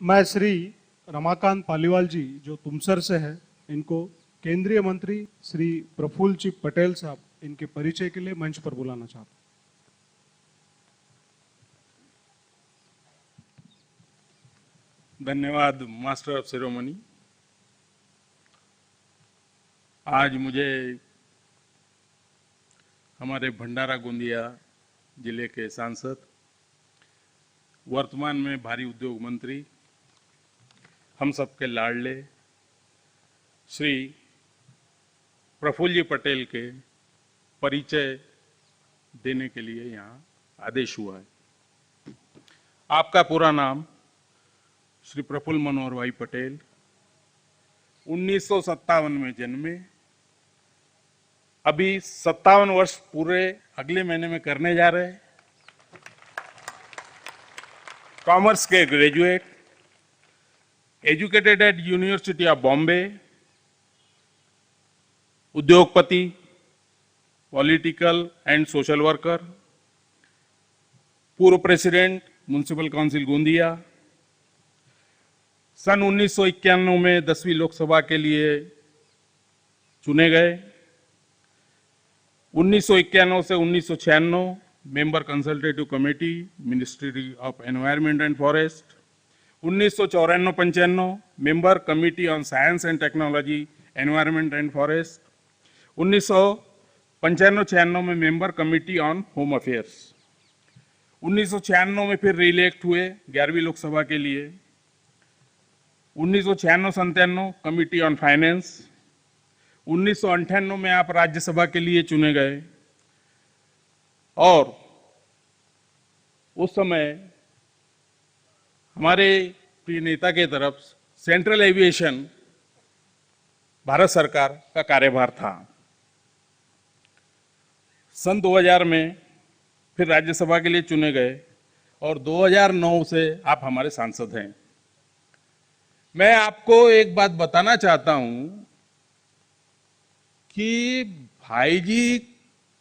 मैं श्री रमाकांत पालीवाल जी जो तुमसर से है, इनको केंद्रीय मंत्री श्री प्रफुल्ल जी पटेल साहब इनके परिचय के लिए मंच पर बुलाना चाहता हूं। धन्यवाद मास्टर ऑफ सेरेमनी। आज मुझे हमारे भंडारा गोंदिया जिले के सांसद, वर्तमान में भारी उद्योग मंत्री, हम सबके लाडले श्री प्रफुल्ल जी पटेल के परिचय देने के लिए यहाँ आदेश हुआ है। आपका पूरा नाम श्री प्रफुल्ल मनोहर भाई पटेल, 1957 में जन्मे, अभी 57 वर्ष पूरे अगले महीने में करने जा रहे। कॉमर्स के graduate, educated eight university of Bombay, उद्योगपति, पॉलिटिकल एंड सोशल वर्कर, पूर्व प्रेसिडेंट म्युनिसिपल काउंसिल गोंदिया, सन 1991 में 10वीं लोकसभा के लिए चुने गए। 1991 से 1996 member consultative committee, ministry of environment and forest. 1994-95 member committee on science and technology, environment and forest. 1995-96 में member committee on home affairs. 1996 में फिर रिइलेक्ट हुए 11वीं लोकसभा के लिए। 1996-97 कमिटी ऑन फाइनेंस। 1998 में आप राज्यसभा के लिए चुने गए और उस समय हमारे प्रिय नेता के तरफ सेंट्रल एविएशन भारत सरकार का कार्यभार था। सन 2000 में फिर राज्यसभा के लिए चुने गए और 2009 से आप हमारे सांसद हैं। मैं आपको एक बात बताना चाहता हूं कि भाई जी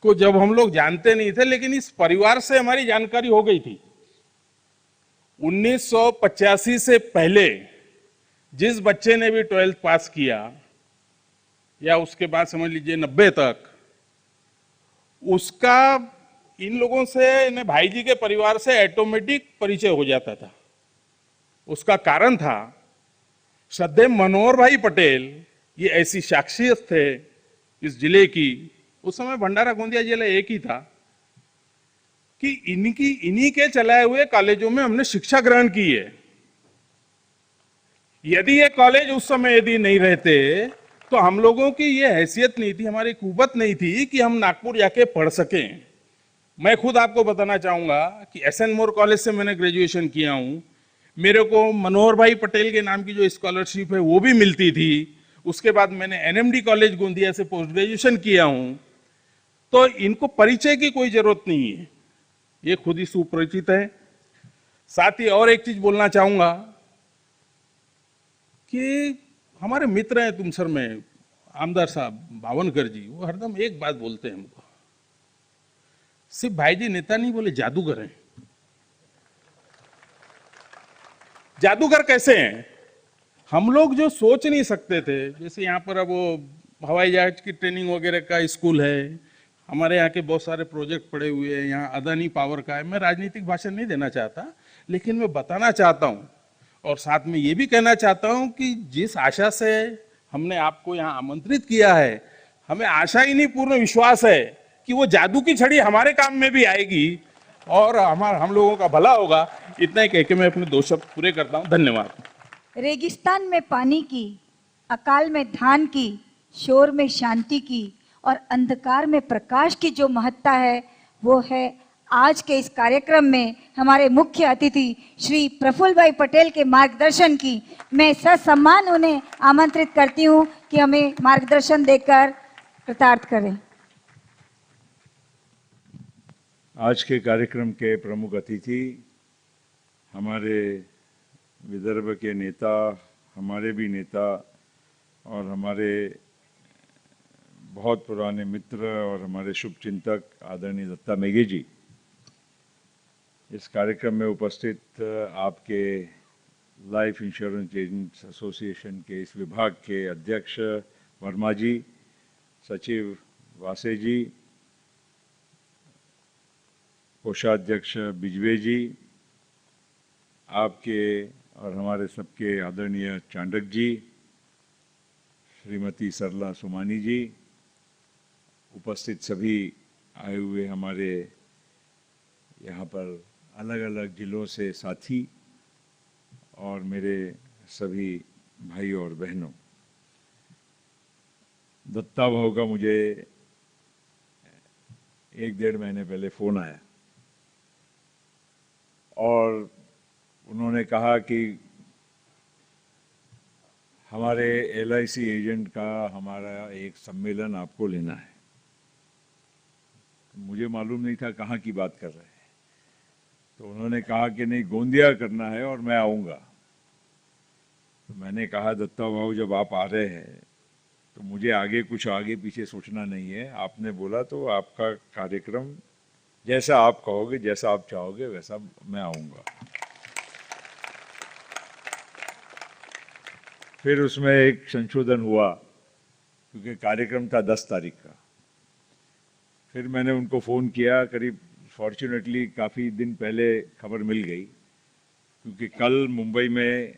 को जब हम लोग जानते नहीं थे, लेकिन इस परिवार से हमारी जानकारी हो गई थी। 1985 से पहले जिस बच्चे ने भी 12th पास किया या उसके बाद समझ लीजिए 90 तक, उसका इन लोगों से, भाई जी के परिवार से ऑटोमेटिक परिचय हो जाता था। उसका कारण था श्रद्धेय मनोहर भाई पटेल, ये ऐसी शख्सियत थे इस जिले की, उस समय भंडारा गोंदिया जिला एक ही था, कि इन्हीं के चलाए हुए कॉलेजों में हमने शिक्षा ग्रहण की है। यदि ये कॉलेज उस समय यदि नहीं रहते तो हम लोगों की ये हैसियत नहीं थी, हमारी कुवत नहीं थी कि हम नागपुर जाके पढ़ सकें। मैं खुद आपको बताना चाहूंगा कि एसएन मोर कॉलेज से मैंने ग्रेजुएशन किया हूं। मेरे को मनोहर भाई पटेल के नाम की जो स्कॉलरशिप है वो भी मिलती थी। उसके बाद मैंने एनएमडी कॉलेज गोंदिया से पोस्ट ग्रेजुएशन किया हूं। तो इनको परिचय की कोई जरूरत नहीं है, ये खुद ही सुपरिचित है। साथ ही और एक चीज बोलना चाहूंगा कि हमारे मित्र हैं तुमसर में, आमदार साहब बावनकर जी, वो हरदम एक बात बोलते हैं हमको, सिर्फ भाई जी नेता नहीं बोले, जादूगर हैं। जादूगर कैसे हैं? हम लोग जो सोच नहीं सकते थे, जैसे यहाँ पर अब वो हवाई जहाज की ट्रेनिंग वगैरह का स्कूल है, हमारे यहाँ के बहुत सारे प्रोजेक्ट पड़े हुए हैं, यहाँ अदानी पावर का है। मैं राजनीतिक भाषण नहीं देना चाहता, लेकिन मैं बताना चाहता हूँ और साथ में ये भी कहना चाहता हूँ कि जिस आशा से हमने आपको यहाँ आमंत्रित किया है, हमें आशा ही नहीं पूर्ण विश्वास है कि वो जादू की छड़ी हमारे काम में भी आएगी और हम लोगों का भला होगा। इतना ही कह के मैं अपने 2 शब्द पूरे करता हूँ। धन्यवाद। रेगिस्तान में पानी की, अकाल में धान की, शोर में शांति की और अंधकार में प्रकाश की जो महत्ता है, वो है आज के इस कार्यक्रम में हमारे मुख्य अतिथि श्री प्रफुल्ल भाई पटेल के मार्गदर्शन की। मैं ससम्मान उन्हें आमंत्रित करती हूँ कि हमें मार्गदर्शन देकर कृतार्थ करें। आज के कार्यक्रम के प्रमुख अतिथि हमारे विदर्भ के नेता, हमारे भी नेता और हमारे बहुत पुराने मित्र और हमारे शुभचिंतक आदरणीय दत्ता मेघे जी, इस कार्यक्रम में उपस्थित आपके लाइफ इंश्योरेंस एजेंट्स एसोसिएशन के इस विभाग के अध्यक्ष वर्मा जी, सचिव वासे जी, कोषाध्यक्ष बिजवे जी, आपके और हमारे सबके आदरणीय चांडक जी, श्रीमती सरला सोमानी जी, उपस्थित सभी आए हुए हमारे यहाँ पर अलग अलग जिलों से साथी और मेरे सभी भाई और बहनों, दत्ता भाऊ का मुझे 1-1.5 महीने पहले फ़ोन आया और उन्होंने कहा कि हमारे LIC एजेंट का हमारा एक सम्मेलन आपको लेना है। मुझे मालूम नहीं था कहाँ की बात कर रहे हैं, तो उन्होंने कहा कि नहीं, गोंदिया करना है और मैं आऊँगा। तो मैंने कहा दत्ता भाऊ, जब आप आ रहे हैं तो मुझे आगे पीछे सोचना नहीं है, आपने बोला तो आपका कार्यक्रम जैसा आप कहोगे, जैसा आप चाहोगे वैसा मैं आऊँगा। फिर उसमें एक संशोधन हुआ क्योंकि कार्यक्रम था 10 तारीख का। फिर मैंने उनको फ़ोन किया, करीब फॉर्चुनेटली काफ़ी दिन पहले खबर मिल गई, क्योंकि कल मुंबई में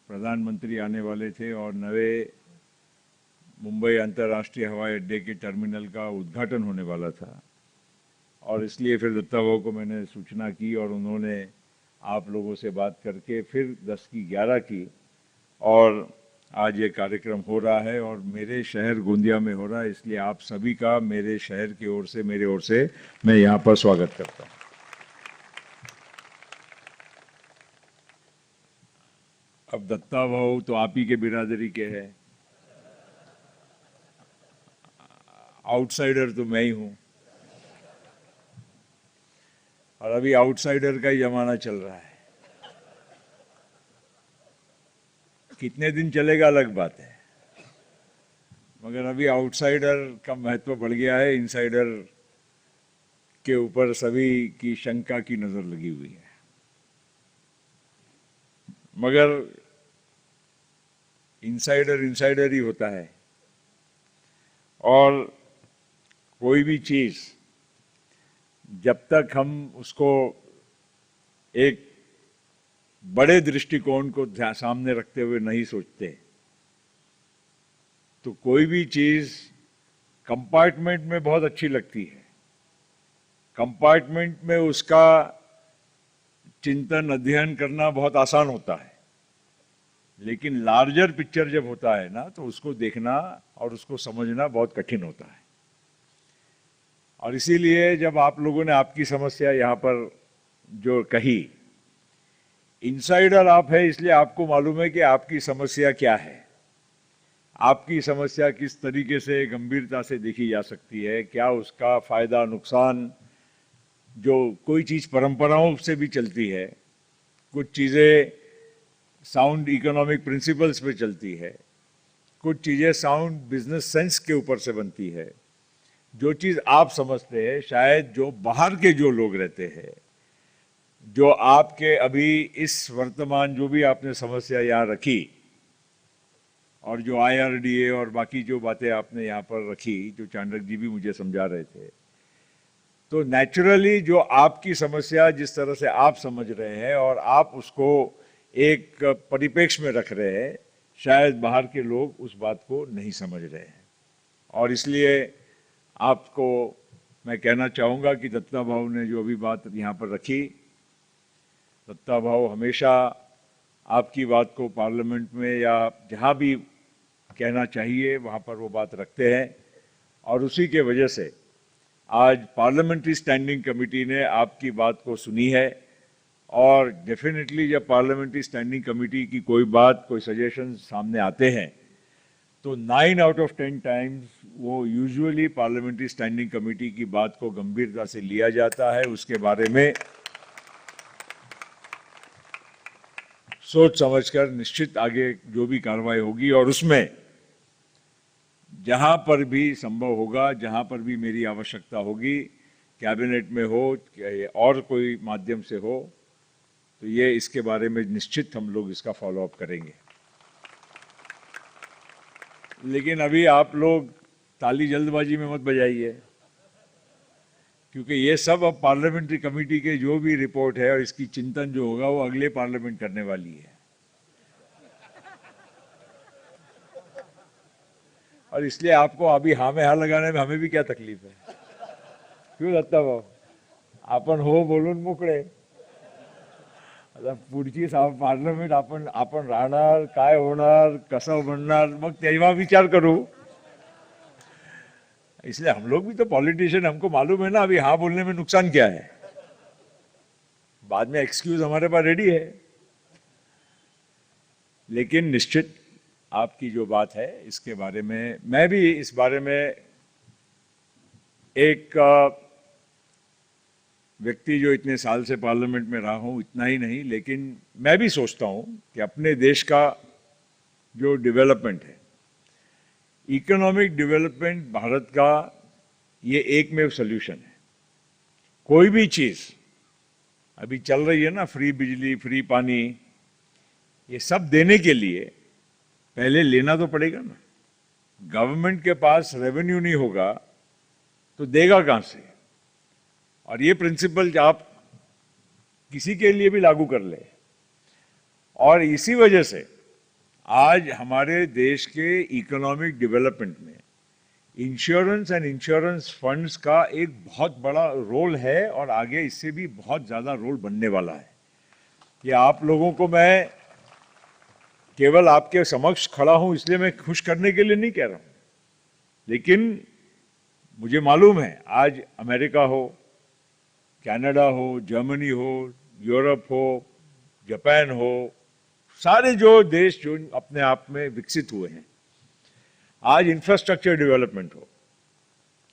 प्रधानमंत्री आने वाले थे और नए मुंबई अंतर्राष्ट्रीय हवाई अड्डे के टर्मिनल का उद्घाटन होने वाला था। और इसलिए फिर दत्ता भाऊ को मैंने सूचना की और उन्होंने आप लोगों से बात करके फिर 10 की 11 की और आज ये कार्यक्रम हो रहा है और मेरे शहर गोंदिया में हो रहा है। इसलिए आप सभी का मेरे शहर की ओर से, मेरे ओर से मैं यहाँ पर स्वागत करता हूँ। अब दत्ता भाऊ तो आप ही के बिरादरी के हैं, आउटसाइडर तो मैं ही हूँ, और अभी आउटसाइडर का ही जमाना चल रहा है। कितने दिन चलेगा अलग बात है, मगर अभी आउटसाइडर का महत्व बढ़ गया है। इनसाइडर के ऊपर सभी की शंका की नजर लगी हुई है। मगर इनसाइडर ही होता है, और कोई भी चीज जब तक हम उसको एक बड़े दृष्टिकोण को सामने रखते हुए नहीं सोचते, तो कोई भी चीज कंपार्टमेंट में बहुत अच्छी लगती है, कंपार्टमेंट में उसका चिंतन अध्ययन करना बहुत आसान होता है, लेकिन लार्जर पिक्चर जब होता है ना, तो उसको देखना और उसको समझना बहुत कठिन होता है। और इसीलिए जब आप लोगों ने आपकी समस्या यहाँ पर जो कही, इनसाइडर आप है, इसलिए आपको मालूम है कि आपकी समस्या क्या है, आपकी समस्या किस तरीके से गंभीरता से देखी जा सकती है, क्या उसका फायदा नुकसान। जो कोई चीज परंपराओं से भी चलती है, कुछ चीजें साउंड इकोनॉमिक प्रिंसिपल्स पे चलती है, कुछ चीजें साउंड बिजनेस सेंस के ऊपर से बनती है। जो चीज आप समझते हैं, शायद जो बाहर के जो लोग रहते हैं, जो आपके अभी इस वर्तमान जो भी आपने समस्या यहाँ रखी, और जो IRDA और बाकी जो बातें आपने यहाँ पर रखी, जो चांडक जी भी मुझे समझा रहे थे, तो नेचुरली जो आपकी समस्या जिस तरह से आप समझ रहे हैं और आप उसको एक परिप्रेक्ष्य में रख रहे हैं, शायद बाहर के लोग उस बात को नहीं समझ रहे हैं। और इसलिए आपको मैं कहना चाहूँगा कि दत्ता भाऊ ने जो अभी बात यहाँ पर रखी, दत्ता भाऊ हमेशा आपकी बात को पार्लियामेंट में या जहाँ भी कहना चाहिए वहाँ पर वो बात रखते हैं, और उसी के वजह से आज पार्लियामेंट्री स्टैंडिंग कमेटी ने आपकी बात को सुनी है। और डेफिनेटली जब पार्लियामेंट्री स्टैंडिंग कमेटी की कोई बात, कोई सजेशन सामने आते हैं, तो 9 आउट ऑफ 10 टाइम्स वो यूजुअली पार्लियामेंट्री स्टैंडिंग कमेटी की बात को गंभीरता से लिया जाता है, उसके बारे में सोच समझकर निश्चित आगे जो भी कार्रवाई होगी, और उसमें जहां पर भी संभव होगा, जहां पर भी मेरी आवश्यकता होगी, कैबिनेट में हो और कोई माध्यम से हो, तो ये इसके बारे में निश्चित हम लोग इसका फॉलो अप करेंगे। लेकिन अभी आप लोग ताली जल्दबाजी में मत बजाइए, क्योंकि ये सब अब पार्लियामेंट्री कमेटी के जो भी रिपोर्ट है और इसकी चिंतन जो होगा वो अगले पार्लियामेंट करने वाली है। और इसलिए आपको अभी हाँ में हाँ लगाने में हमें भी क्या तकलीफ है, क्यों दत्ता भाऊ? आपण हो बोलून मोकळे। आता पुढची पार्लमेंट आपण राहणार, काय होणार, कसं बनणार, मग तेव्हा विचार करू। इसलिए हम लोग भी तो पॉलिटिशियन, हमको मालूम है ना अभी हाँ बोलने में नुकसान क्या है। बाद में एक्सक्यूज हमारे पास रेडी है। लेकिन निश्चित आपकी जो बात है इसके बारे में मैं भी इस बारे में एक व्यक्ति जो इतने साल से पार्लियामेंट में रहा हूं, इतना ही नहीं, लेकिन मैं भी सोचता हूं कि अपने देश का जो डेवलपमेंट है, इकोनॉमिक डेवलपमेंट भारत का ये एकमेव सॉल्यूशन है। कोई भी चीज अभी चल रही है ना, फ्री बिजली, फ्री पानी, ये सब देने के लिए पहले लेना तो पड़ेगा ना। गवर्नमेंट के पास रेवेन्यू नहीं होगा तो देगा कहां से? और ये प्रिंसिपल आप किसी के लिए भी लागू कर ले। और इसी वजह से आज हमारे देश के इकोनॉमिक डेवलपमेंट में इंश्योरेंस एंड इंश्योरेंस फंड्स का एक बहुत बड़ा रोल है और आगे इससे भी बहुत ज़्यादा रोल बनने वाला है। ये आप लोगों को मैं केवल आपके समक्ष खड़ा हूं इसलिए मैं खुश करने के लिए नहीं कह रहा हूं, लेकिन मुझे मालूम है आज अमेरिका हो, कनाडा हो, जर्मनी हो, यूरोप हो, जापान हो, सारे जो देश जो अपने आप में विकसित हुए हैं, आज इंफ्रास्ट्रक्चर डेवलपमेंट हो,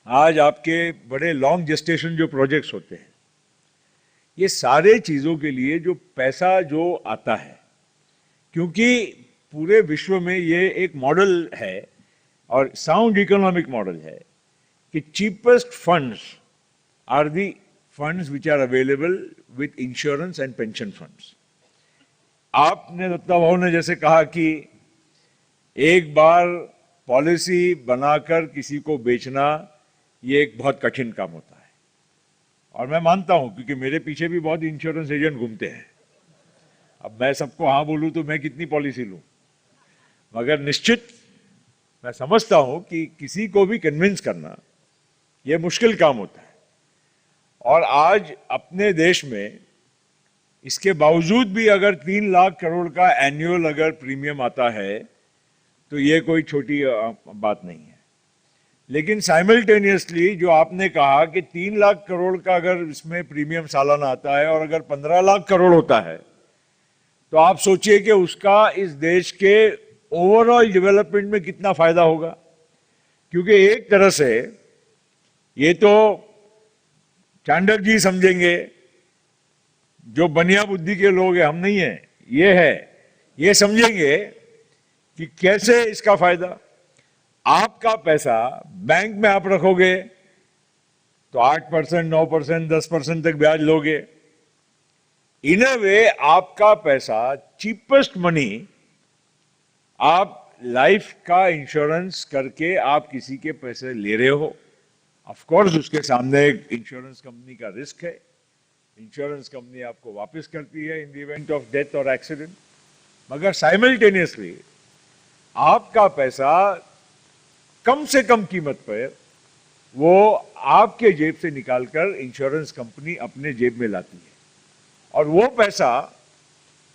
आज आपके बड़े लॉन्ग जेस्टेशन जो प्रोजेक्ट्स होते हैं, ये सारे चीज़ों के लिए जो पैसा जो आता है, क्योंकि पूरे विश्व में ये एक मॉडल है और साउंड इकोनॉमिक मॉडल है कि cheapest funds are the funds which are available with insurance and pension funds. आपने दत्ता भाऊ ने जैसे कहा कि एक बार पॉलिसी बनाकर किसी को बेचना ये एक बहुत कठिन काम होता है, और मैं मानता हूं क्योंकि मेरे पीछे भी बहुत इंश्योरेंस एजेंट घूमते हैं। अब मैं सबको हाँ बोलूं तो मैं कितनी पॉलिसी लूं, मगर निश्चित मैं समझता हूं कि किसी को भी कन्विंस करना यह मुश्किल काम होता है। और आज अपने देश में इसके बावजूद भी अगर 3 लाख करोड़ का एनुअल अगर प्रीमियम आता है तो ये कोई छोटी बात नहीं है। लेकिन साइमल्टेनियसली जो आपने कहा कि 3 लाख करोड़ का अगर इसमें प्रीमियम सालाना आता है और अगर 15 लाख करोड़ होता है तो आप सोचिए कि उसका इस देश के ओवरऑल डेवलपमेंट में कितना फायदा होगा। क्योंकि एक तरह से ये तो चांडक जी समझेंगे, जो बनिया बुद्धि के लोग हैं, हम नहीं है, ये समझेंगे कि कैसे इसका फायदा। आपका पैसा बैंक में आप रखोगे तो 8%, 9%, 10% तक ब्याज लोगे। इन अ वे आपका पैसा चीपेस्ट मनी आप लाइफ का इंश्योरेंस करके आप किसी के पैसे ले रहे हो। ऑफ कोर्स उसके सामने एक इंश्योरेंस कंपनी का रिस्क है, इंश्योरेंस कंपनी आपको वापस करती है in the event of death और एक्सीडेंट, मगर साइमल्टेनियसली आपका पैसा कम से कम कीमत पर वो आपके जेब से निकालकर इंश्योरेंस कंपनी अपने जेब में लाती है। और वो पैसा,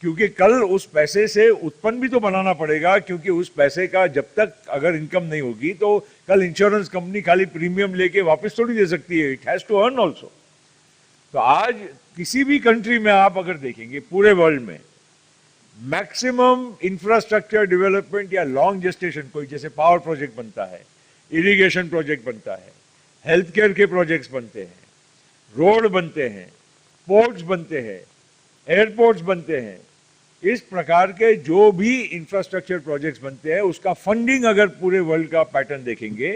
क्योंकि कल उस पैसे से उत्पन्न भी तो बनाना पड़ेगा, क्योंकि उस पैसे का जब तक अगर इनकम नहीं होगी तो कल इंश्योरेंस कंपनी खाली प्रीमियम लेके वापस थोड़ी दे सकती है, it has to earn also. तो आज किसी भी कंट्री में आप अगर देखेंगे पूरे वर्ल्ड में मैक्सिमम इंफ्रास्ट्रक्चर डेवलपमेंट या लॉन्ग जेस्टेशन, कोई जैसे पावर प्रोजेक्ट बनता है, इरिगेशन प्रोजेक्ट बनता है, हेल्थ केयर के प्रोजेक्ट्स बनते हैं, रोड बनते हैं, पोर्ट्स बनते हैं, एयरपोर्ट्स बनते हैं, इस प्रकार के जो भी इंफ्रास्ट्रक्चर प्रोजेक्ट्स बनते हैं उसका फंडिंग अगर पूरे वर्ल्ड का पैटर्न देखेंगे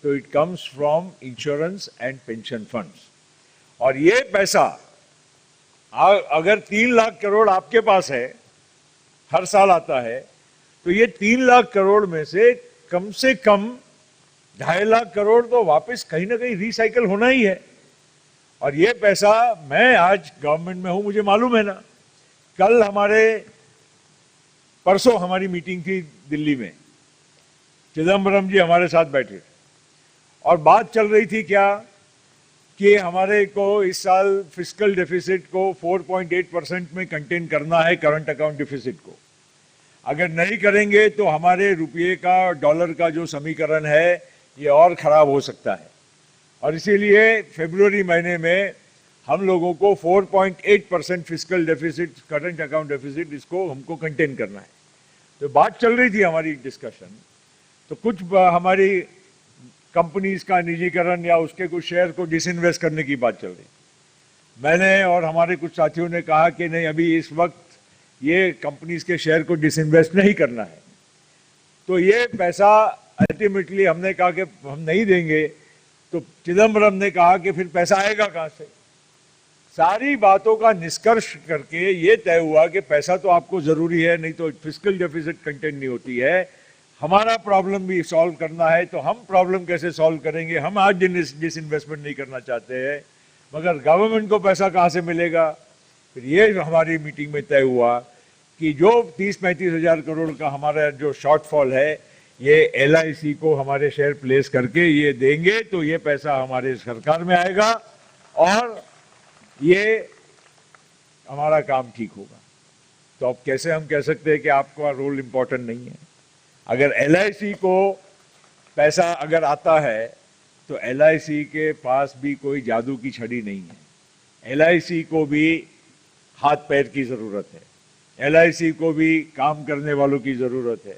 तो it comes from insurance and pension funds. और ये पैसा अगर 3 लाख करोड़ आपके पास है, हर साल आता है, तो ये 3 लाख करोड़ में से कम 2.5 लाख करोड़ तो वापस कहीं ना कहीं रिसाइकल होना ही है। और ये पैसा, मैं आज गवर्नमेंट में हूं, मुझे मालूम है ना। परसों हमारी मीटिंग थी दिल्ली में, चिदम्बरम जी हमारे साथ बैठे और बात चल रही थी क्या कि हमारे को इस साल फिस्कल डेफिसिट को 4.8% में कंटेन करना है, करंट अकाउंट डेफिसिट को। अगर नहीं करेंगे तो हमारे रुपये का डॉलर का जो समीकरण है ये और खराब हो सकता है। और इसीलिए फरवरी महीने में हम लोगों को 4.8% fiscal deficit, current account deficit, इसको हमको कंटेन करना है। तो बात चल रही थी हमारी डिस्कशन, तो कुछ हमारी कंपनीज का निजीकरण या उसके कुछ शेयर को डिसइन्वेस्ट करने की बात चल रही। मैंने और हमारे कुछ साथियों ने कहा कि नहीं, अभी इस वक्त ये कंपनीज के शेयर को डिसइन्वेस्ट नहीं करना है। तो ये पैसा अल्टीमेटली हमने कहा कि हम नहीं देंगे, तो चिदम्बरम ने कहा कि फिर पैसा आएगा कहां से। सारी बातों का निष्कर्ष करके ये तय हुआ कि पैसा तो आपको जरूरी है, नहीं तो फिस्कल डेफिसिट कंटेन नहीं होती है। हमारा प्रॉब्लम भी सॉल्व करना है, तो हम प्रॉब्लम कैसे सॉल्व करेंगे। हम आज डिसइन्वेस्टमेंट नहीं करना चाहते हैं, मगर गवर्नमेंट को पैसा कहां से मिलेगा। फिर ये हमारी मीटिंग में तय हुआ कि जो 30-35 हजार करोड़ का हमारा जो शॉर्टफॉल है, ये LIC को हमारे शेयर प्लेस करके ये देंगे, तो ये पैसा हमारे सरकार में आएगा और ये हमारा काम ठीक होगा। तो अब कैसे हम कह सकते हैं कि आपका रोल इंपॉर्टेंट नहीं है। अगर LIC को पैसा अगर आता है, तो LIC के पास भी कोई जादू की छड़ी नहीं है। LIC को भी हाथ पैर की जरूरत है, LIC को भी काम करने वालों की जरूरत है,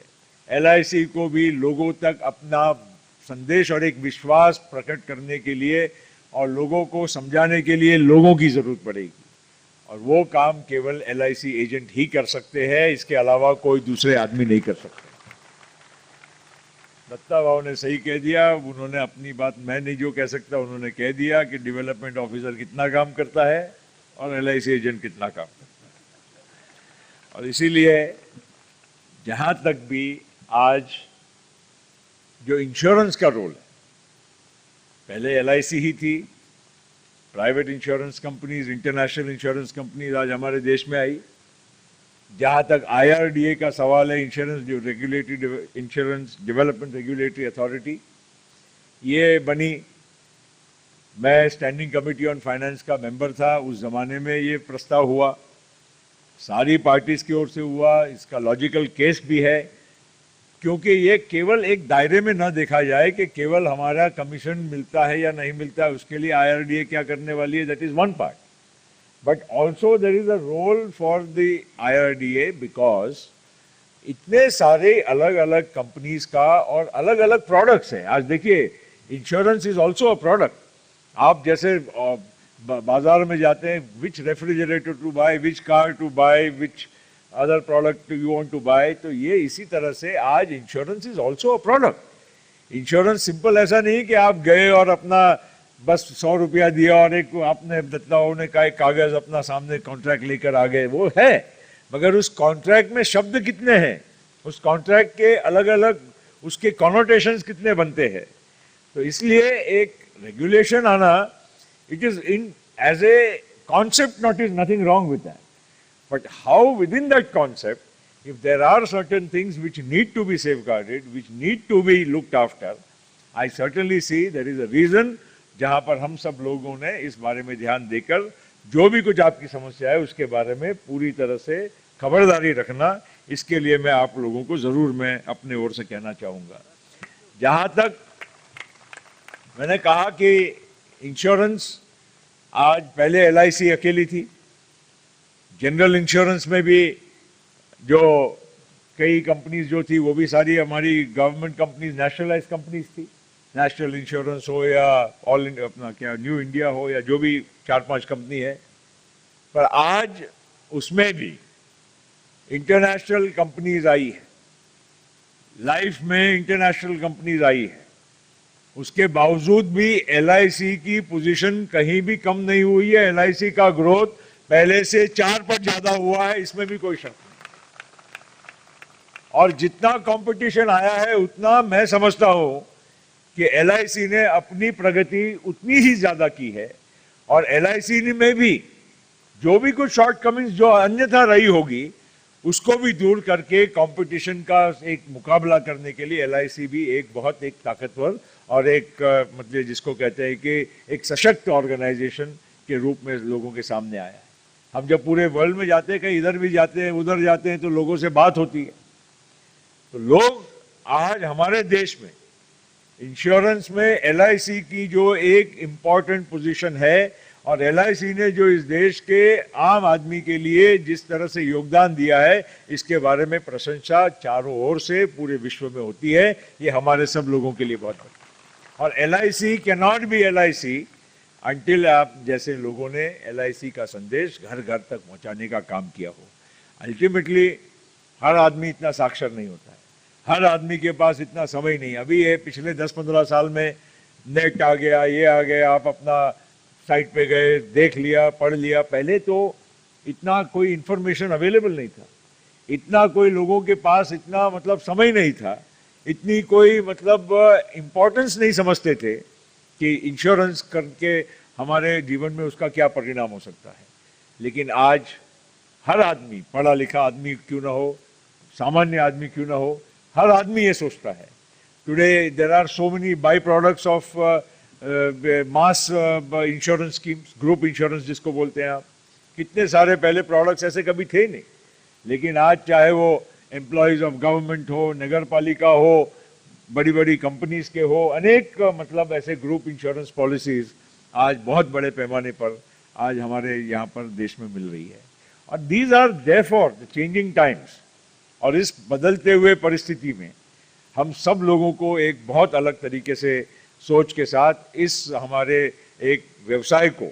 LIC को भी लोगों तक अपना संदेश और एक विश्वास प्रकट करने के लिए और लोगों को समझाने के लिए लोगों की जरूरत पड़ेगी। और वो काम केवल LIC एजेंट ही कर सकते हैं, इसके अलावा कोई दूसरे आदमी नहीं कर सकते। दत्ता भाव ने सही कह दिया, उन्होंने अपनी बात, मैं नहीं जो कह सकता, उन्होंने कह दिया कि डेवलपमेंट ऑफिसर कितना काम करता है और LIC एजेंट कितना काम करता है। और इसीलिए जहां तक भी आज जो इंश्योरेंस का रोल है, पहले LIC ही थी, private insurance companies, international insurance companies आज हमारे देश में आई। जहां तक IRDA का सवाल है, इंश्योरेंस डेवलपमेंट रेगुलेटरी अथॉरिटी, ये बनी। मैं स्टैंडिंग कमेटी ऑन फाइनेंस का मेंबर था, उस जमाने में ये प्रस्ताव हुआ, सारी पार्टीज की ओर से हुआ। इसका लॉजिकल केस भी है, क्योंकि ये केवल एक दायरे में न देखा जाए कि केवल हमारा कमीशन मिलता है या नहीं मिलता है, उसके लिए IRDA क्या करने वाली है, that is one part. But also there is a role for the IRDA, because इतने सारे अलग अलग कंपनीज का और अलग अलग प्रोडक्ट्स हैं। आज देखिए, insurance is also a product. आप जैसे बाजार में जाते हैं, which refrigerator to buy, which car to buy, which other product you want to buy, तो ये इसी तरह से आज insurance is also a product. Insurance simple ऐसा नहीं कि आप गए और अपना बस 100 रुपया दिया और एक आपने दत्ताओं ने का एक कागज अपना सामने कॉन्ट्रैक्ट लेकर आ गए, वो है, मगर उस कॉन्ट्रैक्ट में शब्द कितने हैं, उस कॉन्ट्रैक्ट के अलग अलग उसके कॉनोटेशंस कितने बनते हैं। तो इसलिए एक रेगुलेशन आना, it is in as a concept, not is nothing wrong with that, but how within that concept, if there are certain things which need to be safeguarded, which need to be looked after, I certainly see there is a reason जहां पर हम सब लोगों ने इस बारे में ध्यान देकर जो भी कुछ आपकी समस्या है उसके बारे में पूरी तरह से खबरदारी रखना, इसके लिए मैं आप लोगों को जरूर मैं अपने ओर से कहना चाहूंगा। जहां तक मैंने कहा कि इंश्योरेंस, आज पहले LIC अकेली थी, जनरल इंश्योरेंस में भी जो कई कंपनीज जो थी वो भी सारी हमारी गवर्नमेंट कंपनीज, नेशनलाइज कंपनीज थी। नेशनल इंश्योरेंस हो या ऑल अपना क्या न्यू इंडिया हो या जो भी 4-5 कंपनी है, पर आज उसमें भी इंटरनेशनल कंपनीज आई है, लाइफ में इंटरनेशनल कंपनीज आई है। उसके बावजूद भी LIC की पोजीशन कहीं भी कम नहीं हुई है। LIC का ग्रोथ पहले से 4 पट ज्यादा हुआ है, इसमें भी कोई शक नहीं। और जितना कंपटीशन आया है उतना मैं समझता हूं कि LIC ने अपनी प्रगति उतनी ही ज्यादा की है, और LIC में भी जो भी कुछ शॉर्टकमिंग्स जो अन्यथा रही होगी उसको भी दूर करके कंपटीशन का एक मुकाबला करने के लिए LIC भी एक बहुत एक ताकतवर और एक मतलब जिसको कहते हैं कि एक सशक्त ऑर्गेनाइजेशन के रूप में लोगों के सामने आया है। हम जब पूरे वर्ल्ड में जाते हैं, कहीं इधर भी जाते हैं उधर जाते हैं, तो लोगों से बात होती है, तो लोग आज हमारे देश में इंश्योरेंस में LIC की जो एक इम्पॉर्टेंट पोजीशन है, और LIC ने जो इस देश के आम आदमी के लिए जिस तरह से योगदान दिया है, इसके बारे में प्रशंसा चारों ओर से पूरे विश्व में होती है। ये हमारे सब लोगों के लिए बहुत बड़ी, और LIC can not be LIC until आप जैसे लोगों ने LIC का संदेश घर घर तक पहुंचाने का काम किया हो। अल्टीमेटली हर आदमी इतना साक्षर नहीं होता है, हर आदमी के पास इतना समय नहीं। अभी ये पिछले 10-15 साल में नेट आ गया, ये आ गया, आप अपना साइट पे गए, देख लिया, पढ़ लिया। पहले तो इतना कोई इंफॉर्मेशन अवेलेबल नहीं था, इतना कोई लोगों के पास इतना मतलब समय नहीं था, इतनी कोई मतलब इम्पोर्टेंस नहीं समझते थे कि इंश्योरेंस करके हमारे जीवन में उसका क्या परिणाम हो सकता है। लेकिन आज हर आदमी, पढ़ा लिखा आदमी क्यों ना हो, सामान्य आदमी क्यों ना हो, हर आदमी ये सोचता है। Today there are so many by products of mass insurance schemes, group insurance जिसको बोलते हैं आप। कितने सारे पहले प्रोडक्ट्स ऐसे कभी थे नहीं, लेकिन आज चाहे वो एम्प्लॉयज ऑफ गवर्नमेंट हो, नगर पालिका हो, बड़ी बड़ी कंपनीज के हो, अनेक मतलब ऐसे ग्रुप इंश्योरेंस पॉलिसीज आज बहुत बड़े पैमाने पर आज हमारे यहाँ पर देश में मिल रही है। और these are therefore the changing times, और इस बदलते हुए परिस्थिति में हम सब लोगों को एक बहुत अलग तरीके से सोच के साथ इस हमारे एक व्यवसाय को,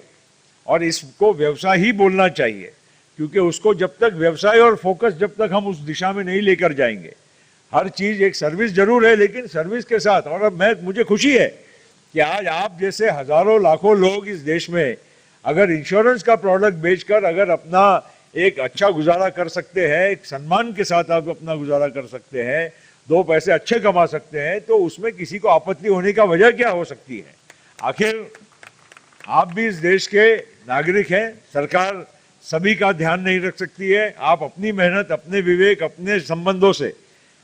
और इसको व्यवसाय ही बोलना चाहिए, क्योंकि उसको जब तक व्यवसाय और फोकस जब तक हम उस दिशा में नहीं लेकर जाएंगे, हर चीज एक सर्विस जरूर है, लेकिन सर्विस के साथ। और अब मुझे खुशी है कि आज आप जैसे हजारों लाखों लोग इस देश में अगर इंश्योरेंस का प्रोडक्ट बेचकर अगर अपना एक अच्छा गुजारा कर सकते हैं, एक सम्मान के साथ आप अपना गुजारा कर सकते हैं, 2 पैसे अच्छे कमा सकते हैं, तो उसमें किसी को आपत्ति होने का वजह क्या हो सकती है। आखिर आप भी इस देश के नागरिक हैं, सरकार सभी का ध्यान नहीं रख सकती है। आप अपनी मेहनत, अपने विवेक, अपने संबंधों से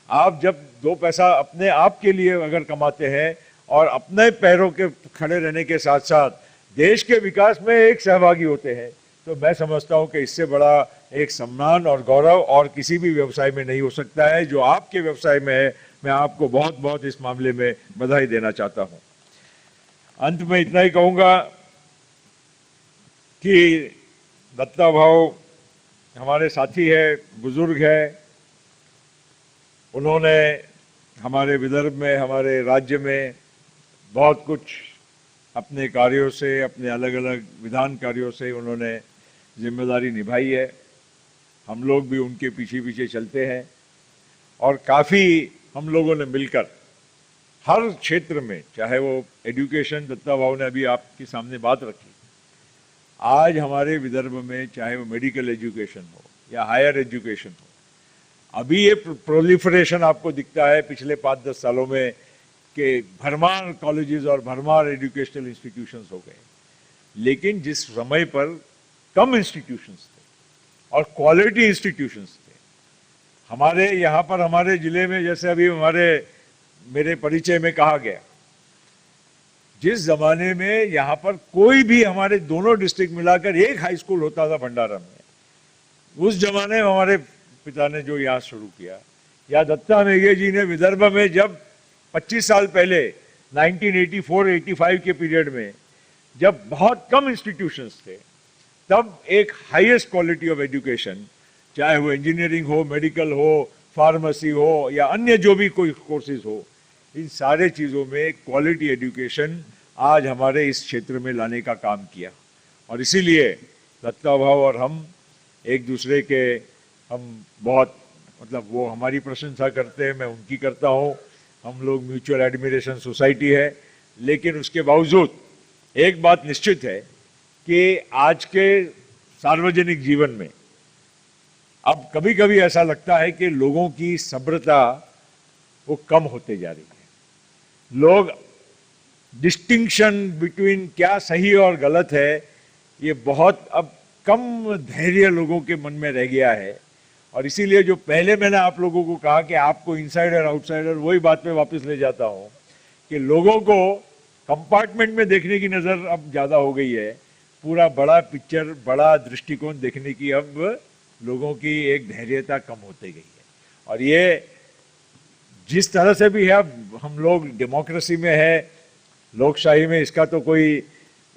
आप जब 2 पैसा अपने आप के लिए अगर कमाते हैं और अपने पैरों के खड़े रहने के साथ साथ देश के विकास में एक सहभागी होते हैं, तो मैं समझता हूं कि इससे बड़ा एक सम्मान और गौरव और किसी भी व्यवसाय में नहीं हो सकता है जो आपके व्यवसाय में है। मैं आपको बहुत बहुत इस मामले में बधाई देना चाहता हूं। अंत में इतना ही कहूंगा कि दत्ता भाव हमारे साथी है, बुजुर्ग है, उन्होंने हमारे विदर्भ में, हमारे राज्य में बहुत कुछ अपने कार्यों से, अपने अलग अलग विधान कार्यों से उन्होंने जिम्मेदारी निभाई है। हम लोग भी उनके पीछे पीछे चलते हैं, और काफ़ी हम लोगों ने मिलकर हर क्षेत्र में, चाहे वो एजुकेशन, दत्ता भाव ने अभी आपके सामने बात रखी, आज हमारे विदर्भ में चाहे वो मेडिकल एजुकेशन हो या हायर एजुकेशन हो, अभी ये प्रोलिफरेशन आपको दिखता है पिछले 5-10 सालों में कि भरमार कॉलेजेस और भरमार एजुकेशनल इंस्टीट्यूशंस हो गए। लेकिन जिस समय पर कम इंस्टीट्यूशंस थे और क्वालिटी इंस्टीट्यूशंस थे, हमारे यहाँ पर हमारे जिले में, जैसे अभी मेरे परिचय में कहा गया, जिस जमाने में यहाँ पर कोई भी हमारे दोनों डिस्ट्रिक्ट मिलाकर एक हाई स्कूल होता था भंडारा में, उस जमाने में हमारे पिता ने जो यहाँ शुरू किया, या दत्ता मेघे जी ने विदर्भ में जब 25 साल पहले 1984-85 के पीरियड में जब बहुत कम इंस्टीट्यूशंस थे, तब एक हाईएस्ट क्वालिटी ऑफ एजुकेशन, चाहे वो इंजीनियरिंग हो, मेडिकल हो, फार्मेसी हो या अन्य जो भी कोई कोर्सेज हो, इन सारे चीज़ों में क्वालिटी एजुकेशन आज हमारे इस क्षेत्र में लाने का काम किया। और इसीलिए दत्ता भाव और हम एक दूसरे के, हम बहुत मतलब वो हमारी प्रशंसा करते हैं, मैं उनकी करता हूँ, हम लोग म्यूचुअल एडमिरेशन सोसाइटी है। लेकिन उसके बावजूद एक बात निश्चित है कि आज के सार्वजनिक जीवन में अब कभी कभी ऐसा लगता है कि लोगों की सब्रता वो कम होते जा रही है। लोग डिस्टिंक्शन बिटवीन क्या सही और गलत है ये बहुत अब कम धैर्य लोगों के मन में रह गया है। और इसीलिए जो पहले मैंने आप लोगों को कहा कि आपको इनसाइडर आउटसाइडर, वही बात पे वापस ले जाता हूं कि लोगों को कंपार्टमेंट में देखने की नजर अब ज्यादा हो गई है। पूरा बड़ा पिक्चर, बड़ा दृष्टिकोण देखने की अब लोगों की एक धैर्यता कम होती गई है। और ये जिस तरह से भी है, अब हम लोग डेमोक्रेसी में है, लोकशाही में, इसका तो कोई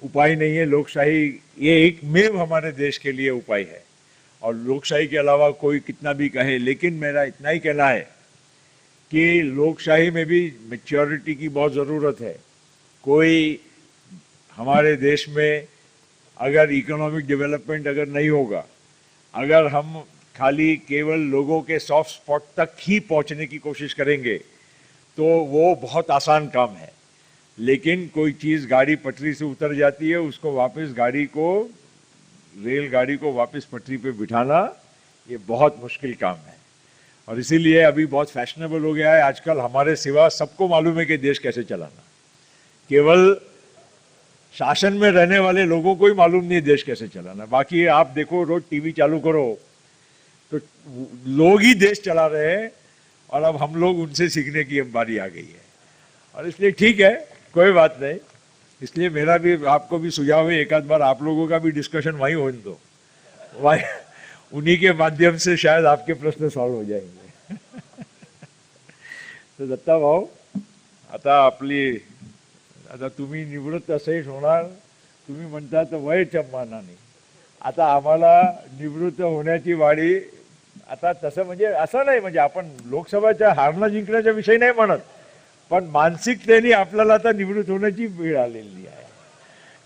उपाय नहीं है। लोकशाही ये एक मेव हमारे देश के लिए उपाय है और लोकशाही के अलावा कोई कितना भी कहे, लेकिन मेरा इतना ही कहना है कि लोकशाही में भी मैच्योरिटी की बहुत ज़रूरत है। कोई हमारे देश में अगर इकोनॉमिक डेवलपमेंट अगर नहीं होगा, अगर हम खाली केवल लोगों के सॉफ्ट स्पॉट तक ही पहुंचने की कोशिश करेंगे तो वो बहुत आसान काम है। लेकिन कोई चीज़ गाड़ी पटरी से उतर जाती है, उसको वापस रेलगाड़ी को वापस पटरी पे बिठाना ये बहुत मुश्किल काम है। और इसीलिए अभी बहुत फैशनेबल हो गया है आजकल, हमारे सिवा सबको मालूम है कि देश कैसे चलाना। केवल शासन में रहने वाले लोगों को ही मालूम नहीं देश कैसे चलाना। बाकी आप देखो, रोज टीवी चालू करो तो लोग ही देश चला रहे हैं और अब हम लोग उनसे सीखने की बारी आ गई है। और इसलिए ठीक है, कोई बात नहीं। इसलिए मेरा भी आपको भी सुझाव है, एक आध बार आप लोगों का भी डिस्कशन वहीं होने दो, वहीं उन्हीं के माध्यम से शायद आपके प्रश्न सॉल्व हो जाएंगे। तो दत्ता भाऊ, आता तुम्ही निवृत्त असेच होणार, तुम्ही म्हणता तर वय चम्मानाने, आता आम्हाला निवृत्त होण्याची वाडी, आता तसं म्हणजे असं नाही, म्हणजे आपण लोकसभाच्या हारणं जिंकण्याचा विषय नाही म्हणत, पण मानसिकतेने आपल्याला आता निवृत्त होण्याची वेळ आलेली आहे।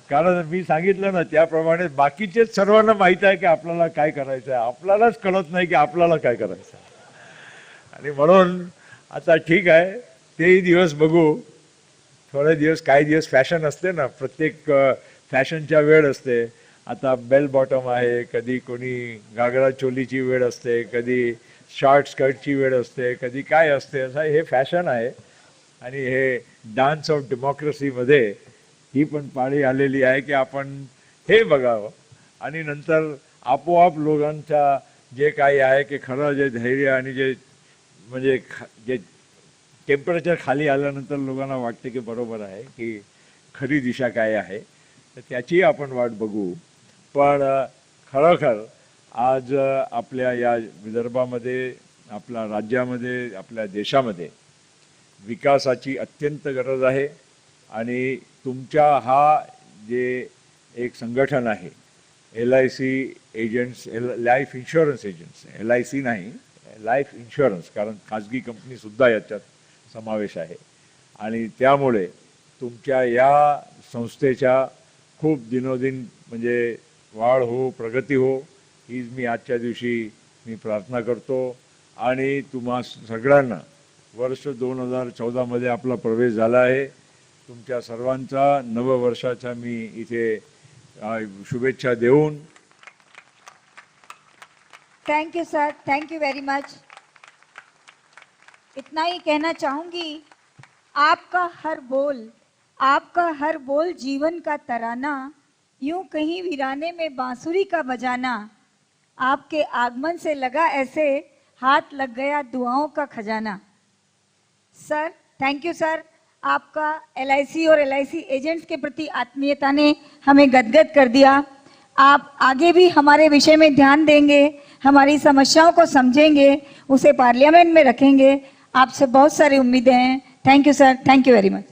कारण मी सांगितलं ना त्याप्रमाणे बाकीचे सर्वांना माहित आहे की आपल्याला काय करायचं आहे, आपल्यालाच कळत नाही की आपल्याला काय करायचं आहे। आणि म्हणून आता ठीक आहे, तेही दिवस बघू। थोडे दिवस, काही दिवस फॅशन असते ना, प्रत्येक फॅशनच्या वेळ असते। आता बेल बॉटम आहे, कधी कोणी घागरा चोलीची वेळ असते, कधी शॉर्ट स्कर्टची वेळ असते, कधी काय असते, असं हे फॅशन आहे। आणि हे डान्स ऑफ डेमोक्रेसीमध्ये ही पण पाळी आलेली आहे की आपण हे बघावं आणि नंतर आपोआप लोकांचा जे काही आहे की खरं जे धैर्य आणि जे म्हणजे जे टेम्परेचर खाली आल्यानंतर लोकांना वाटते की बरोबर आहे की खरी दिशा काय आहे, तर त्याची आपण वाट बघू। पण खरोखर आज आपल्या या विदर्भामध्ये, आपल्या राज्यामध्ये, आपल्या देशामध्ये विकासाची अत्यंत गरज आहे। आणि तुमच्या हा जे एक संघटन आहे LIC agents, life insurance agents, LIC नाही, लाईफ इन्शुरन्स, कारण खाजगी कंपनी सुद्धा याच्यात समावेश आहे। आणि त्यामुळे तुमच्या या संस्थेच्या खूप दिनोदिन म्हणजे वाढ हो, प्रगती हो, हीच मी आजच्या दिवशी मी प्रार्थना करतो। आणि तुम्हा सगळ्यांना वर्ष 2014 मध्ये आपला प्रवेश झाला आहे। तुमच्या सर्वांचा नववर्षाच्या मी इथे शुभेच्छा देऊन, thank you sir, thank you very much. इतना ही कहना चाहूंगी, आपका हर बोल जीवन का तराना, यूं कहीं वीराने में बांसुरी का बजाना, आपके आगमन से लगा ऐसे हाथ लग गया दुआओं का खजाना। Sir, thank you sir. आपका LIC और LIC एजेंट्स के प्रति आत्मीयता ने हमें गदगद कर दिया। आप आगे भी हमारे विषय में ध्यान देंगे, हमारी समस्याओं को समझेंगे, उसे पार्लियामेंट में रखेंगे, आपसे बहुत सारी उम्मीदें हैं। Thank you sir, thank you very much.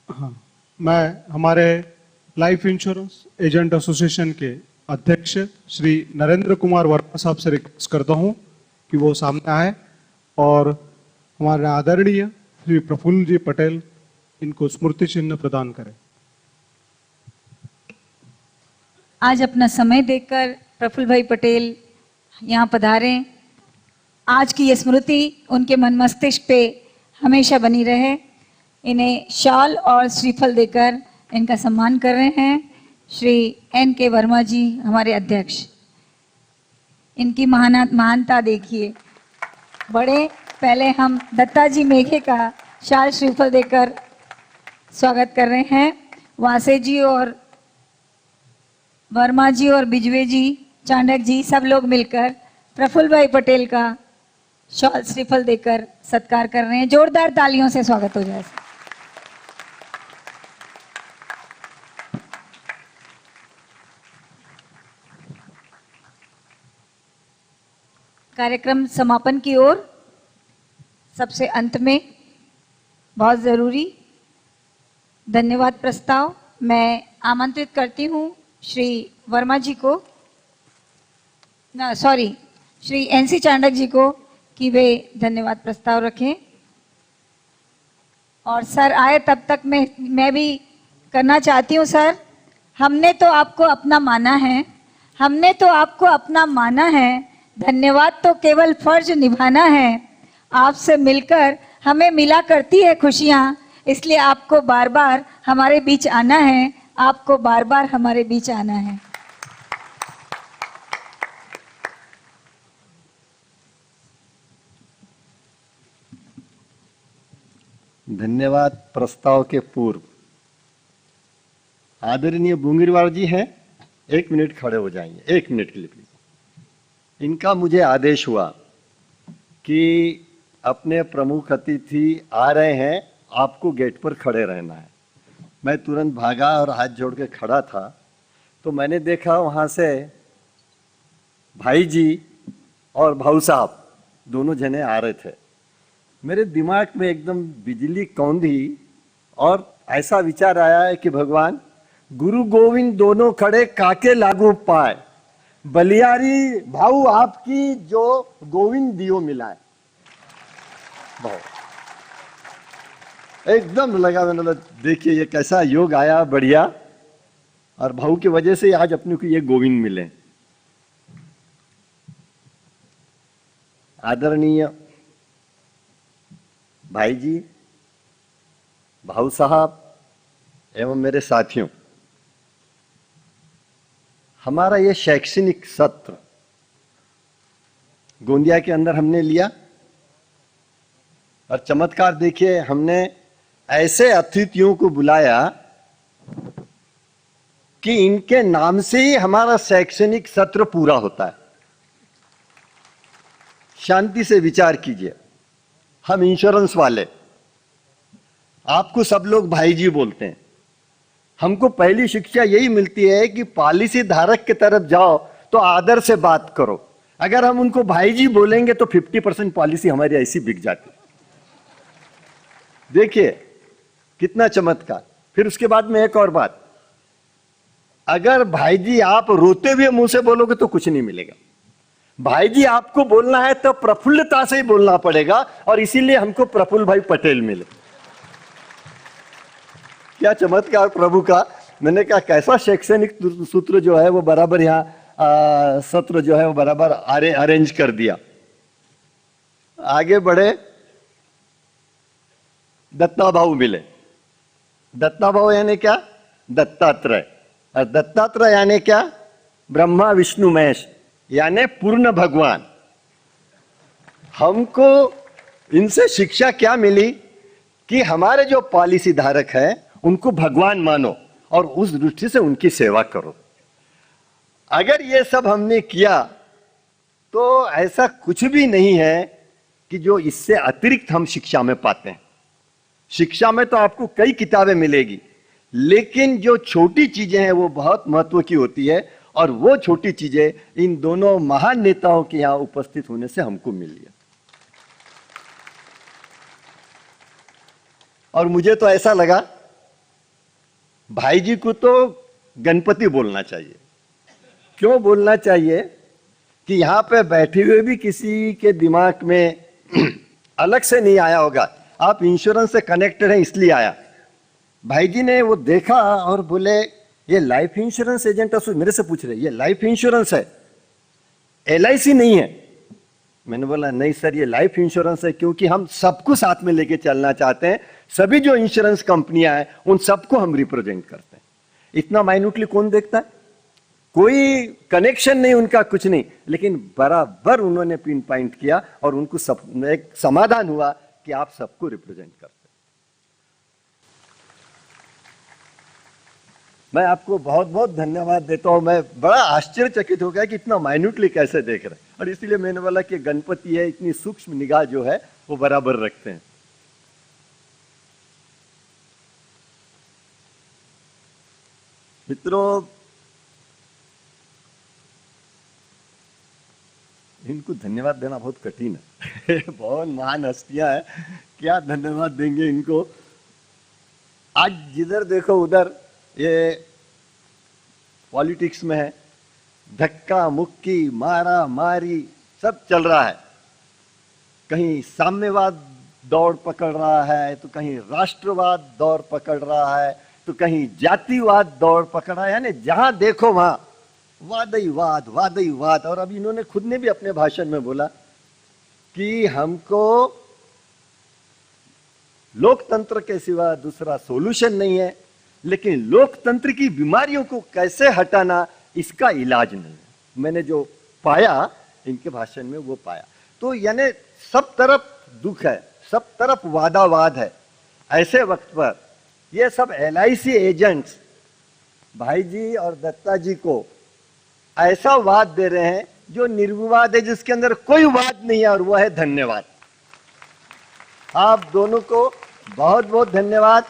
हाँ, मैं हमारे लाइफ इंश्योरेंस एजेंट एसोसिएशन के अध्यक्ष श्री नरेंद्र कुमार वर्मा साहब से रिक्वेस्ट करता हूं कि वो सामने आए और हमारे आदरणीय श्री प्रफुल्ल जी पटेल इनको स्मृति चिन्ह प्रदान करें। आज अपना समय देकर प्रफुल्ल भाई पटेल यहाँ पधारे। आज की ये स्मृति उनके मन मस्तिष्क पे हमेशा बनी रहे। इन्हें शॉल और श्रीफल देकर इनका सम्मान कर रहे हैं श्री N.K. वर्मा जी, हमारे अध्यक्ष। इनकी महानता देखिए। बड़े पहले हम दत्ता जी मेघे का शाल श्रीफल देकर स्वागत कर रहे हैं। वासे जी और वर्मा जी और बिजवे जी, चांडक जी, सब लोग मिलकर प्रफुल्ल भाई पटेल का शॉल श्रीफल देकर सत्कार कर रहे हैं। जोरदार तालियों से स्वागत हो जाए। कार्यक्रम समापन की ओर। सबसे अंत में बहुत जरूरी धन्यवाद प्रस्ताव मैं आमंत्रित करती हूँ श्री वर्मा जी को, श्री N.C. चांडक जी को कि वे धन्यवाद प्रस्ताव रखें। और सर आए तब तक मैं भी करना चाहती हूँ। सर, हमने तो आपको अपना माना है, धन्यवाद तो केवल फर्ज निभाना है। आपसे मिलकर हमें मिला करती है खुशियाँ, इसलिए आपको बार बार हमारे बीच आना है, धन्यवाद प्रस्ताव के पूर्व आदरणीय बुंगीरवार जी हैं, 1 मिनट खड़े हो जाएंगे, 1 मिनट के लिए प्लीज। इनका मुझे आदेश हुआ कि अपने प्रमुख अतिथि आ रहे हैं, आपको गेट पर खड़े रहना है। मैं तुरंत भागा और हाथ जोड़ के खड़ा था, तो मैंने देखा वहाँ से भाई जी और भाऊ साहब दोनों जने आ रहे थे। मेरे दिमाग में एकदम बिजली कौंधी और ऐसा विचार आया है कि भगवान गुरु गोविंद दोनों खड़े काके लागू पाए, बलियारी भाऊ आपकी जो गोविंद दियो मिलाए। बहुत एकदम लगा, मैंने देखिए ये कैसा योग आया, बढ़िया। और भाऊ की वजह से आज अपने को ये गोविंद मिले। आदरणीय भाई जी, भाऊ साहब एवं मेरे साथियों, हमारा ये शैक्षणिक सत्र गोंदिया के अंदर हमने लिया और चमत्कार देखिए, हमने ऐसे अतिथियों को बुलाया कि इनके नाम से ही हमारा शैक्षणिक सत्र पूरा होता है। शांति से विचार कीजिए, हम इंश्योरेंस वाले, आपको सब लोग भाई जी बोलते हैं। हमको पहली शिक्षा यही मिलती है कि पॉलिसी धारक की तरफ जाओ तो आदर से बात करो। अगर हम उनको भाई जी बोलेंगे तो 50% पॉलिसी हमारी ऐसी बिक जाती। देखिए कितना चमत्कार। फिर उसके बाद में एक और बात, अगर भाई जी आप रोते हुए मुंह से बोलोगे तो कुछ नहीं मिलेगा। भाई जी आपको बोलना है तो प्रफुल्लता से ही बोलना पड़ेगा, और इसीलिए हमको प्रफुल्ल भाई पटेल मिले। क्या चमत्कार प्रभु का। मैंने कहा कैसा शैक्षणिक सूत्र जो है वो बराबर यहाँ सत्र जो है वो बराबर अरेंज कर दिया। आगे बढ़े, दत्ता भाऊ मिले। दत्ता भाऊ यानी क्या? दत्तात्रेय। और दत्तात्रेय यानी क्या? ब्रह्मा विष्णु महेश यानी पूर्ण भगवान। हमको इनसे शिक्षा क्या मिली कि हमारे जो पॉलिसी धारक है उनको भगवान मानो और उस दृष्टि से उनकी सेवा करो। अगर ये सब हमने किया तो ऐसा कुछ भी नहीं है कि जो इससे अतिरिक्त हम शिक्षा में पाते हैं। शिक्षा में तो आपको कई किताबें मिलेगी, लेकिन जो छोटी चीजें हैं वो बहुत महत्व की होती है, और वो छोटी चीजें इन दोनों महान नेताओं के यहां उपस्थित होने से हमको मिली है। और मुझे तो ऐसा लगा भाई जी को तो गणपति बोलना चाहिए। क्यों बोलना चाहिए कि यहां पे बैठे हुए भी किसी के दिमाग में अलग से नहीं आया होगा, आप इंश्योरेंस से कनेक्टेड हैं इसलिए आया। भाई जी ने वो देखा और बोले ये लाइफ इंश्योरेंस एजेंट है। मेरे से पूछ रहे ये लाइफ इंश्योरेंस है, LIC नहीं है। मैंने बोला नहीं सर, ये लाइफ इंश्योरेंस है, क्योंकि हम सबको साथ में लेके चलना चाहते हैं। सभी जो इंश्योरेंस कंपनियां हैं उन सबको हम रिप्रेजेंट करते हैं। इतना माइन्यूटली कौन देखता है? कोई कनेक्शन नहीं उनका, कुछ नहीं, लेकिन बराबर उन्होंने पिन पॉइंट किया और उनको सब एक समाधान हुआ कि आप सबको रिप्रेजेंट करते हैं। मैं आपको बहुत बहुत धन्यवाद देता हूं। मैं बड़ा आश्चर्यचकित हो गया कि इतना माइन्यूटली कैसे देख रहे हैं, और इसीलिए मैंने बोला कि गणपति है, इतनी सूक्ष्म निगाह जो है वो बराबर रखते हैं। मित्रों, इनको धन्यवाद देना बहुत कठिन है। बहुत महान हस्तियां हैं, क्या धन्यवाद देंगे इनको। आज जिधर देखो उधर ये पॉलिटिक्स में है, धक्का मुक्की मारा मारी सब चल रहा है। कहीं साम्यवाद दौड़ पकड़ रहा है, तो कहीं राष्ट्रवाद दौड़ पकड़ रहा है, तो कहीं जातिवाद दौड़ पकड़ रहा है। यानी जहां देखो वहां वादईवाद वादईवाद। और अभी इन्होंने खुद ने भी अपने भाषण में बोला कि हमको लोकतंत्र के सिवा दूसरा सॉल्यूशन नहीं है, लेकिन लोकतंत्र की बीमारियों को कैसे हटाना, इसका इलाज नहीं है। मैंने जो पाया इनके भाषण में वो पाया। तो यानी सब तरफ दुख है, सब तरफ वादावाद है। ऐसे वक्त पर ये सब LIC एजेंट्स भाई जी और दत्ता जी को ऐसा वाद दे रहे हैं जो निर्विवाद है, जिसके अंदर कोई वाद नहीं है, और वह है धन्यवाद। आप दोनों को बहुत बहुत धन्यवाद।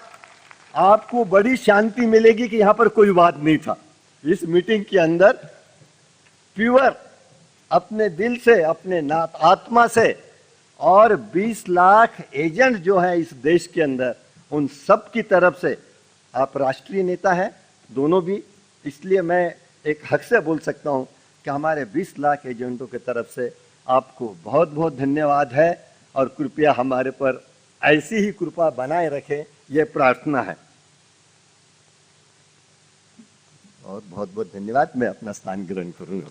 आपको बड़ी शांति मिलेगी कि यहां पर कोई वाद नहीं था। इस मीटिंग के अंदर प्योर अपने दिल से, अपने आत्मा से, और 20 लाख एजेंट जो हैं इस देश के अंदर, उन सब की तरफ से आप राष्ट्रीय नेता हैं दोनों भी। इसलिए मैं एक हक से बोल सकता हूं कि हमारे 20 लाख एजेंटों की तरफ से आपको बहुत बहुत धन्यवाद है, और कृपया हमारे पर ऐसी ही कृपा बनाए रखें, यह प्रार्थना है। और बहुत बहुत धन्यवाद। मैं अपना स्थान ग्रहण करूंगा।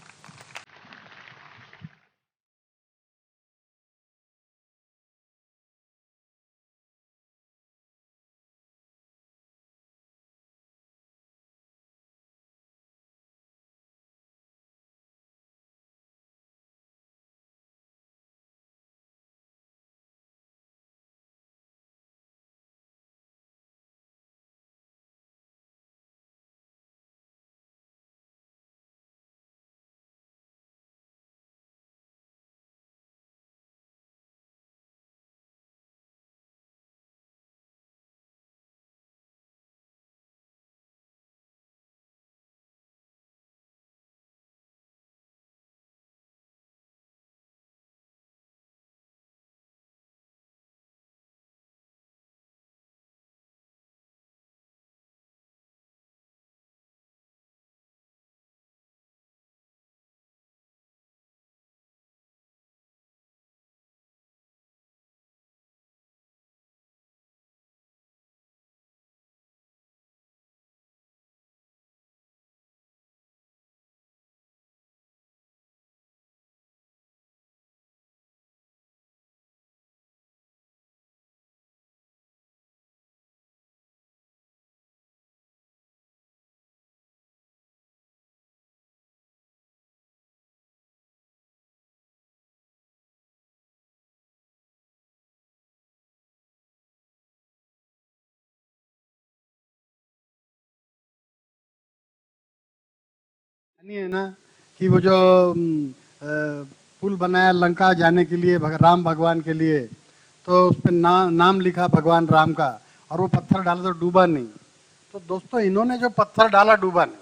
नहीं है ना कि वो जो पुल बनाया लंका जाने के लिए राम भगवान के लिए, तो उस पर नाम लिखा भगवान राम का, और वो पत्थर डाला तो डूबा नहीं। तो दोस्तों, इन्होंने जो पत्थर डाला डूबा नहीं।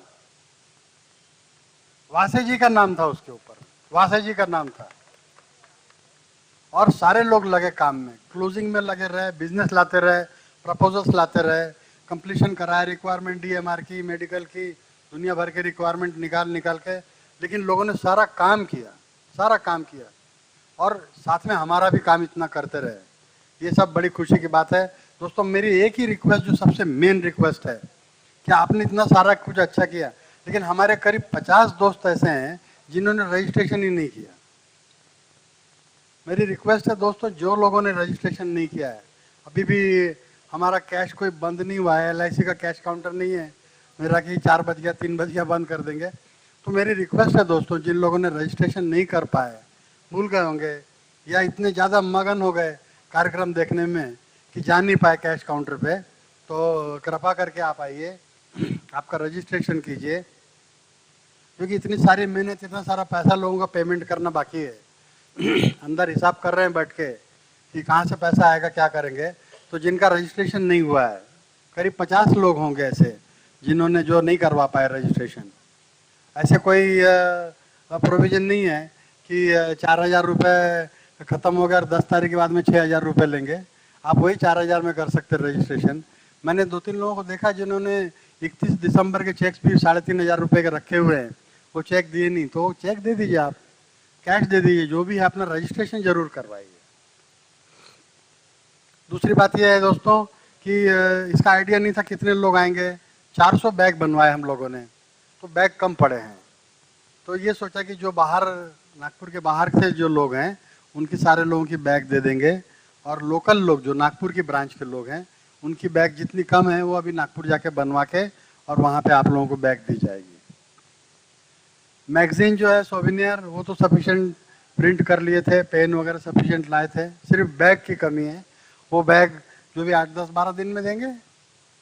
वासे जी का नाम था उसके ऊपर, वासे जी का नाम था। और सारे लोग लगे काम में, क्लोजिंग में लगे रहे, बिजनेस लाते रहे, प्रपोजल्स लाते रहे, कंप्लीशन कराए, रिक्वायरमेंट DMR की, मेडिकल की, दुनिया भर के रिक्वायरमेंट निकाल के, लेकिन लोगों ने सारा काम किया, सारा काम किया, और साथ में हमारा भी काम इतना करते रहे। ये सब बड़ी खुशी की बात है। दोस्तों, मेरी एक ही रिक्वेस्ट, जो सबसे मेन रिक्वेस्ट है, कि आपने इतना सारा कुछ अच्छा किया, लेकिन हमारे करीब 50 दोस्त ऐसे हैं जिन्होंने रजिस्ट्रेशन ही नहीं किया। मेरी रिक्वेस्ट है दोस्तों, जो लोगों ने रजिस्ट्रेशन नहीं किया है, अभी भी हमारा कैश कोई बंद नहीं हुआ है, LIC का कैश काउंटर नहीं है मेरा कि 4 बज गया 3 बज गया बंद कर देंगे। तो मेरी रिक्वेस्ट है दोस्तों, जिन लोगों ने रजिस्ट्रेशन नहीं कर पाए, भूल गए होंगे या इतने ज़्यादा मगन हो गए कार्यक्रम देखने में कि जा नहीं पाए कैश काउंटर पे, तो कृपा करके आप आइए, आपका रजिस्ट्रेशन कीजिए, क्योंकि इतनी सारी मेहनत, इतना सारा पैसा लोगों का पेमेंट करना बाकी है। अंदर हिसाब कर रहे हैं बैठ के कि कहाँ से पैसा आएगा, क्या करेंगे। तो जिनका रजिस्ट्रेशन नहीं हुआ है, करीब 50 लोग होंगे ऐसे जिन्होंने जो नहीं करवा पाए रजिस्ट्रेशन। ऐसे कोई प्रोविजन नहीं है कि 4,000 रुपये ख़त्म हो गया और 10 तारीख के बाद में 6,000 रुपये लेंगे। आप वही 4,000 में कर सकते रजिस्ट्रेशन। मैंने 2-3 लोगों को देखा जिन्होंने 31 दिसंबर के चेक भी 3,500 रुपये के रखे हुए हैं, वो चेक दिए नहीं। तो चेक दे दीजिए, आप कैश दे दीजिए, जो भी है अपना रजिस्ट्रेशन जरूर करवाइए। दूसरी बात यह है दोस्तों कि इसका आइडिया नहीं था कितने लोग आएंगे। 400 बैग बनवाए हम लोगों ने, तो बैग कम पड़े हैं। तो ये सोचा कि जो बाहर, नागपुर के बाहर से जो लोग हैं, उनकी सारे लोगों की बैग दे देंगे, और लोकल लोग जो नागपुर की ब्रांच के लोग हैं, उनकी बैग जितनी कम है वो अभी नागपुर जाके बनवा के और वहाँ पे आप लोगों को बैग दी जाएगी। मैगजीन जो है सोविनियर, वो तो सफिशिएंट प्रिंट कर लिए थे, पेन वगैरह सफिशिएंट लाए थे, सिर्फ बैग की कमी है। वो बैग जो भी 8, 10, 12 दिन में देंगे।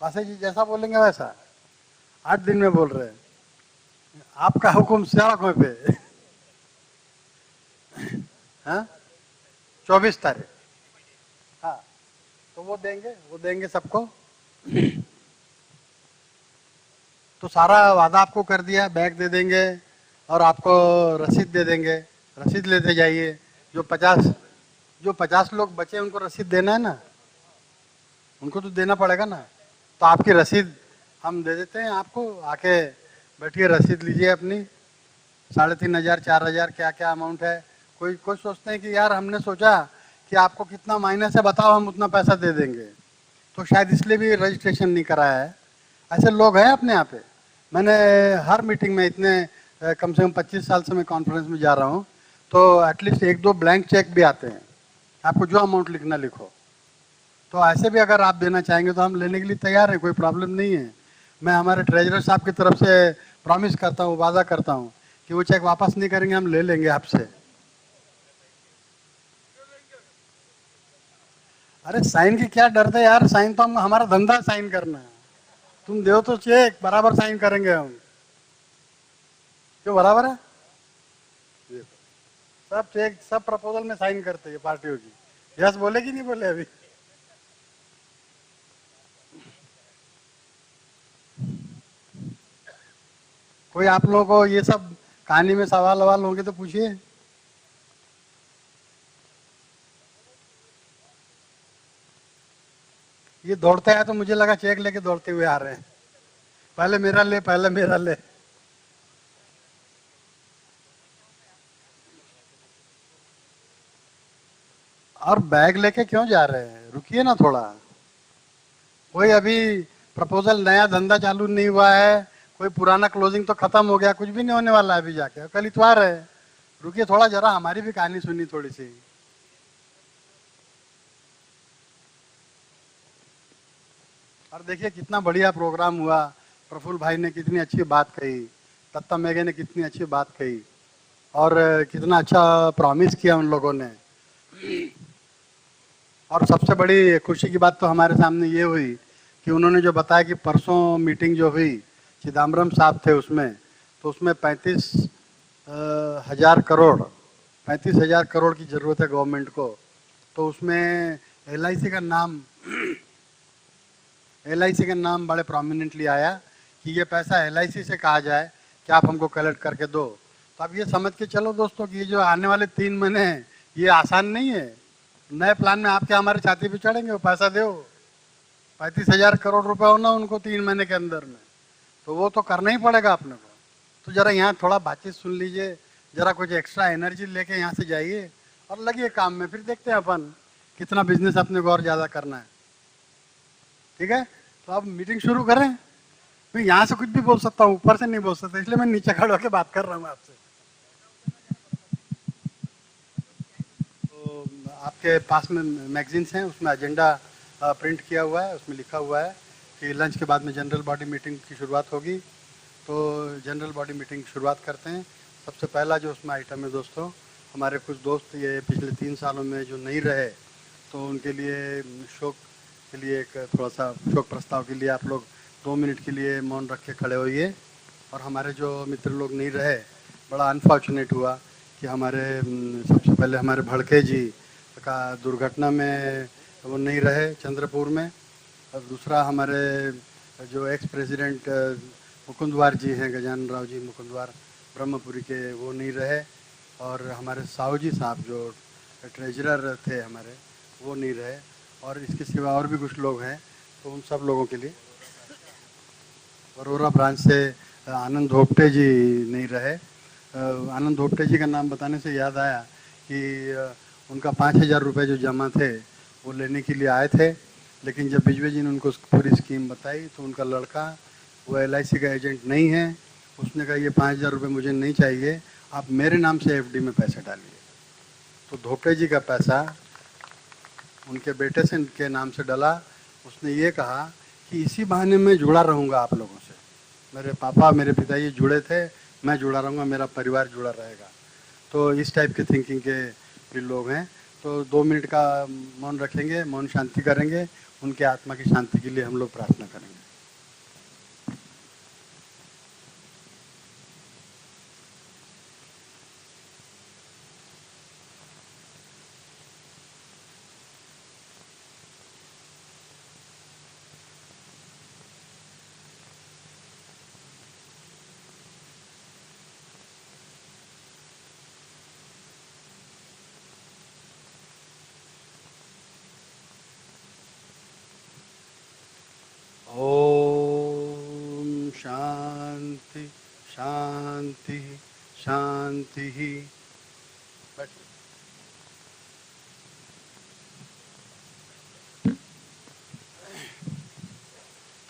वासे जी जैसा बोलेंगे वैसा, 8 दिन में बोल रहे हैं, आपका हुक्म सड़कों पे। हाँ, 24 तारीख, हाँ, तो वो देंगे सबको। तो सारा वादा आपको कर दिया, बैग दे देंगे और आपको रसीद दे देंगे, रसीद लेते जाइए। जो 50 लोग बचे उनको रसीद देना है ना, उनको तो देना पड़ेगा ना। तो आपकी रसीद हम दे देते हैं आपको, आके बैठिए, रसीद लीजिए अपनी। 3,500, 4,000 क्या क्या अमाउंट है। कोई सोचते हैं कि यार हमने सोचा कि आपको कितना माइनस है बताओ, हम उतना पैसा दे देंगे, तो शायद इसलिए भी रजिस्ट्रेशन नहीं कराया है। ऐसे लोग हैं अपने यहाँ पे। मैंने हर मीटिंग में इतने कम से कम 25 साल से मैं कॉन्फ्रेंस में जा रहा हूँ, तो एटलीस्ट 1-2 ब्लैंक चेक भी आते हैं, आपको जो अमाउंट लिखना लिखो। तो ऐसे भी अगर आप देना चाहेंगे तो हम लेने के लिए तैयार हैं, कोई प्रॉब्लम नहीं है। मैं हमारे ट्रेजरर साहब की तरफ से प्रॉमिस करता हूँ, वादा करता हूँ कि वो चेक वापस नहीं करेंगे, हम ले लेंगे आपसे। अरे साइन की क्या डर है यार, साइन तो हम, हमारा धंधा साइन करना है। तुम दो तो चेक बराबर साइन करेंगे हम, क्यों बराबर है। सब चेक, सब प्रपोजल में साइन करते हैं पार्टियों की। यस बोले कि नहीं बोले अभी। कोई आप लोगों को ये सब कहानी में सवाल ववाल होंगे तो पूछिए। ये दौड़ते हैं तो मुझे लगा चेक लेके दौड़ते हुए आ रहे हैं, पहले मेरा ले, पहले मेरा ले। और बैग लेके क्यों जा रहे हैं, रुकिए ना थोड़ा। कोई अभी प्रपोजल, नया धंधा चालू नहीं हुआ है, कोई पुराना क्लोजिंग तो खत्म हो गया, कुछ भी नहीं होने वाला है अभी जाके, कल इतवार है। रुकिए थोड़ा, जरा हमारी भी कहानी सुनी थोड़ी सी। और देखिए कितना बढ़िया प्रोग्राम हुआ, प्रफुल्ल भाई ने कितनी अच्छी बात कही, दत्ता मेघे ने कितनी अच्छी बात कही, और कितना अच्छा प्रॉमिस किया उन लोगों ने। और सबसे बड़ी खुशी की बात तो हमारे सामने ये हुई कि उन्होंने जो बताया कि परसों मीटिंग जो हुई, चिदम्बरम साहब थे उसमें, तो उसमें 35,000 करोड़ की ज़रूरत है गवर्नमेंट को। तो उसमें LIC का नाम बड़े प्रोमिनेंटली आया कि ये पैसा LIC से कहा जाए कि आप हमको कलेक्ट करके दो। तो अब ये समझ के चलो दोस्तों कि ये जो आने वाले 3 महीने हैं ये आसान नहीं है। नए प्लान में आपके हमारे छाती पे चढ़ेंगे, वो पैसा दो, 35,000 करोड़ रुपए होना उनको 3 महीने के अंदर में, तो वो तो करना ही पड़ेगा अपने को। तो जरा यहाँ थोड़ा बातचीत सुन लीजिए, जरा कुछ एक्स्ट्रा एनर्जी लेके यहाँ से जाइए और लगिए काम में, फिर देखते हैं अपन कितना बिजनेस अपने को और ज़्यादा करना है। ठीक है, तो अब मीटिंग शुरू करें। मैं यहाँ से कुछ भी बोल सकता हूँ, ऊपर से नहीं बोल सकता, इसलिए मैं नीचे खड़ा होकर बात कर रहा हूँ आपसे। तो तो आपके पास में मैगजीन्स हैं, उसमें एजेंडा प्रिंट किया हुआ है, उसमें लिखा हुआ है कि लंच के बाद में जनरल बॉडी मीटिंग की शुरुआत होगी। तो जनरल बॉडी मीटिंग की शुरुआत करते हैं। सबसे पहला जो उसमें आइटम है दोस्तों, हमारे कुछ दोस्त ये पिछले 3 सालों में जो नहीं रहे, तो उनके लिए शोक के लिए एक थोड़ा सा शोक प्रस्ताव के लिए आप लोग 2 मिनट के लिए मौन रख के खड़े होइए। और हमारे जो मित्र लोग नहीं रहे, बड़ा अनफॉर्चुनेट हुआ कि हमारे सबसे पहले हमारे भड़के जी का दुर्घटना में वो नहीं रहे चंद्रपुर में, और दूसरा हमारे जो एक्स प्रेसिडेंट मुकुंदवार जी हैं, गजानन राव जी मुकुंदवार ब्रह्मपुरी के, वो नहीं रहे, और हमारे साहू जी साहब जो ट्रेजरर थे हमारे, वो नहीं रहे, और इसके सिवा और भी कुछ लोग हैं। तो उन सब लोगों के लिए अरोरा ब्रांच से आनंद धोपटे जी नहीं रहे। आनंद धोपटे जी का नाम बताने से याद आया कि उनका 5,000 रुपये जो जमा थे वो लेने के लिए आए थे, लेकिन जब बिजवे जी ने उनको पूरी स्कीम बताई तो उनका लड़का, वो LIC का एजेंट नहीं है, उसने कहा ये 5,000 रुपये मुझे नहीं चाहिए, आप मेरे नाम से FD में पैसे डालिए। तो धोपटे जी का पैसा उनके बेटे से के नाम से डला। उसने ये कहा कि इसी बहाने मैं जुड़ा रहूँगा आप लोगों से, मेरे पापा मेरे पिताजी जुड़े थे, मैं जुड़ा रहूँगा, मेरा परिवार जुड़ा रहेगा। तो इस टाइप के थिंकिंग के भी लोग हैं। तो 2 मिनट का मौन रखेंगे, मौन शांति करेंगे, उनके आत्मा की शांति के लिए हम लोग प्रार्थना करेंगे। ओम शांति शांति शांति। बैठिए।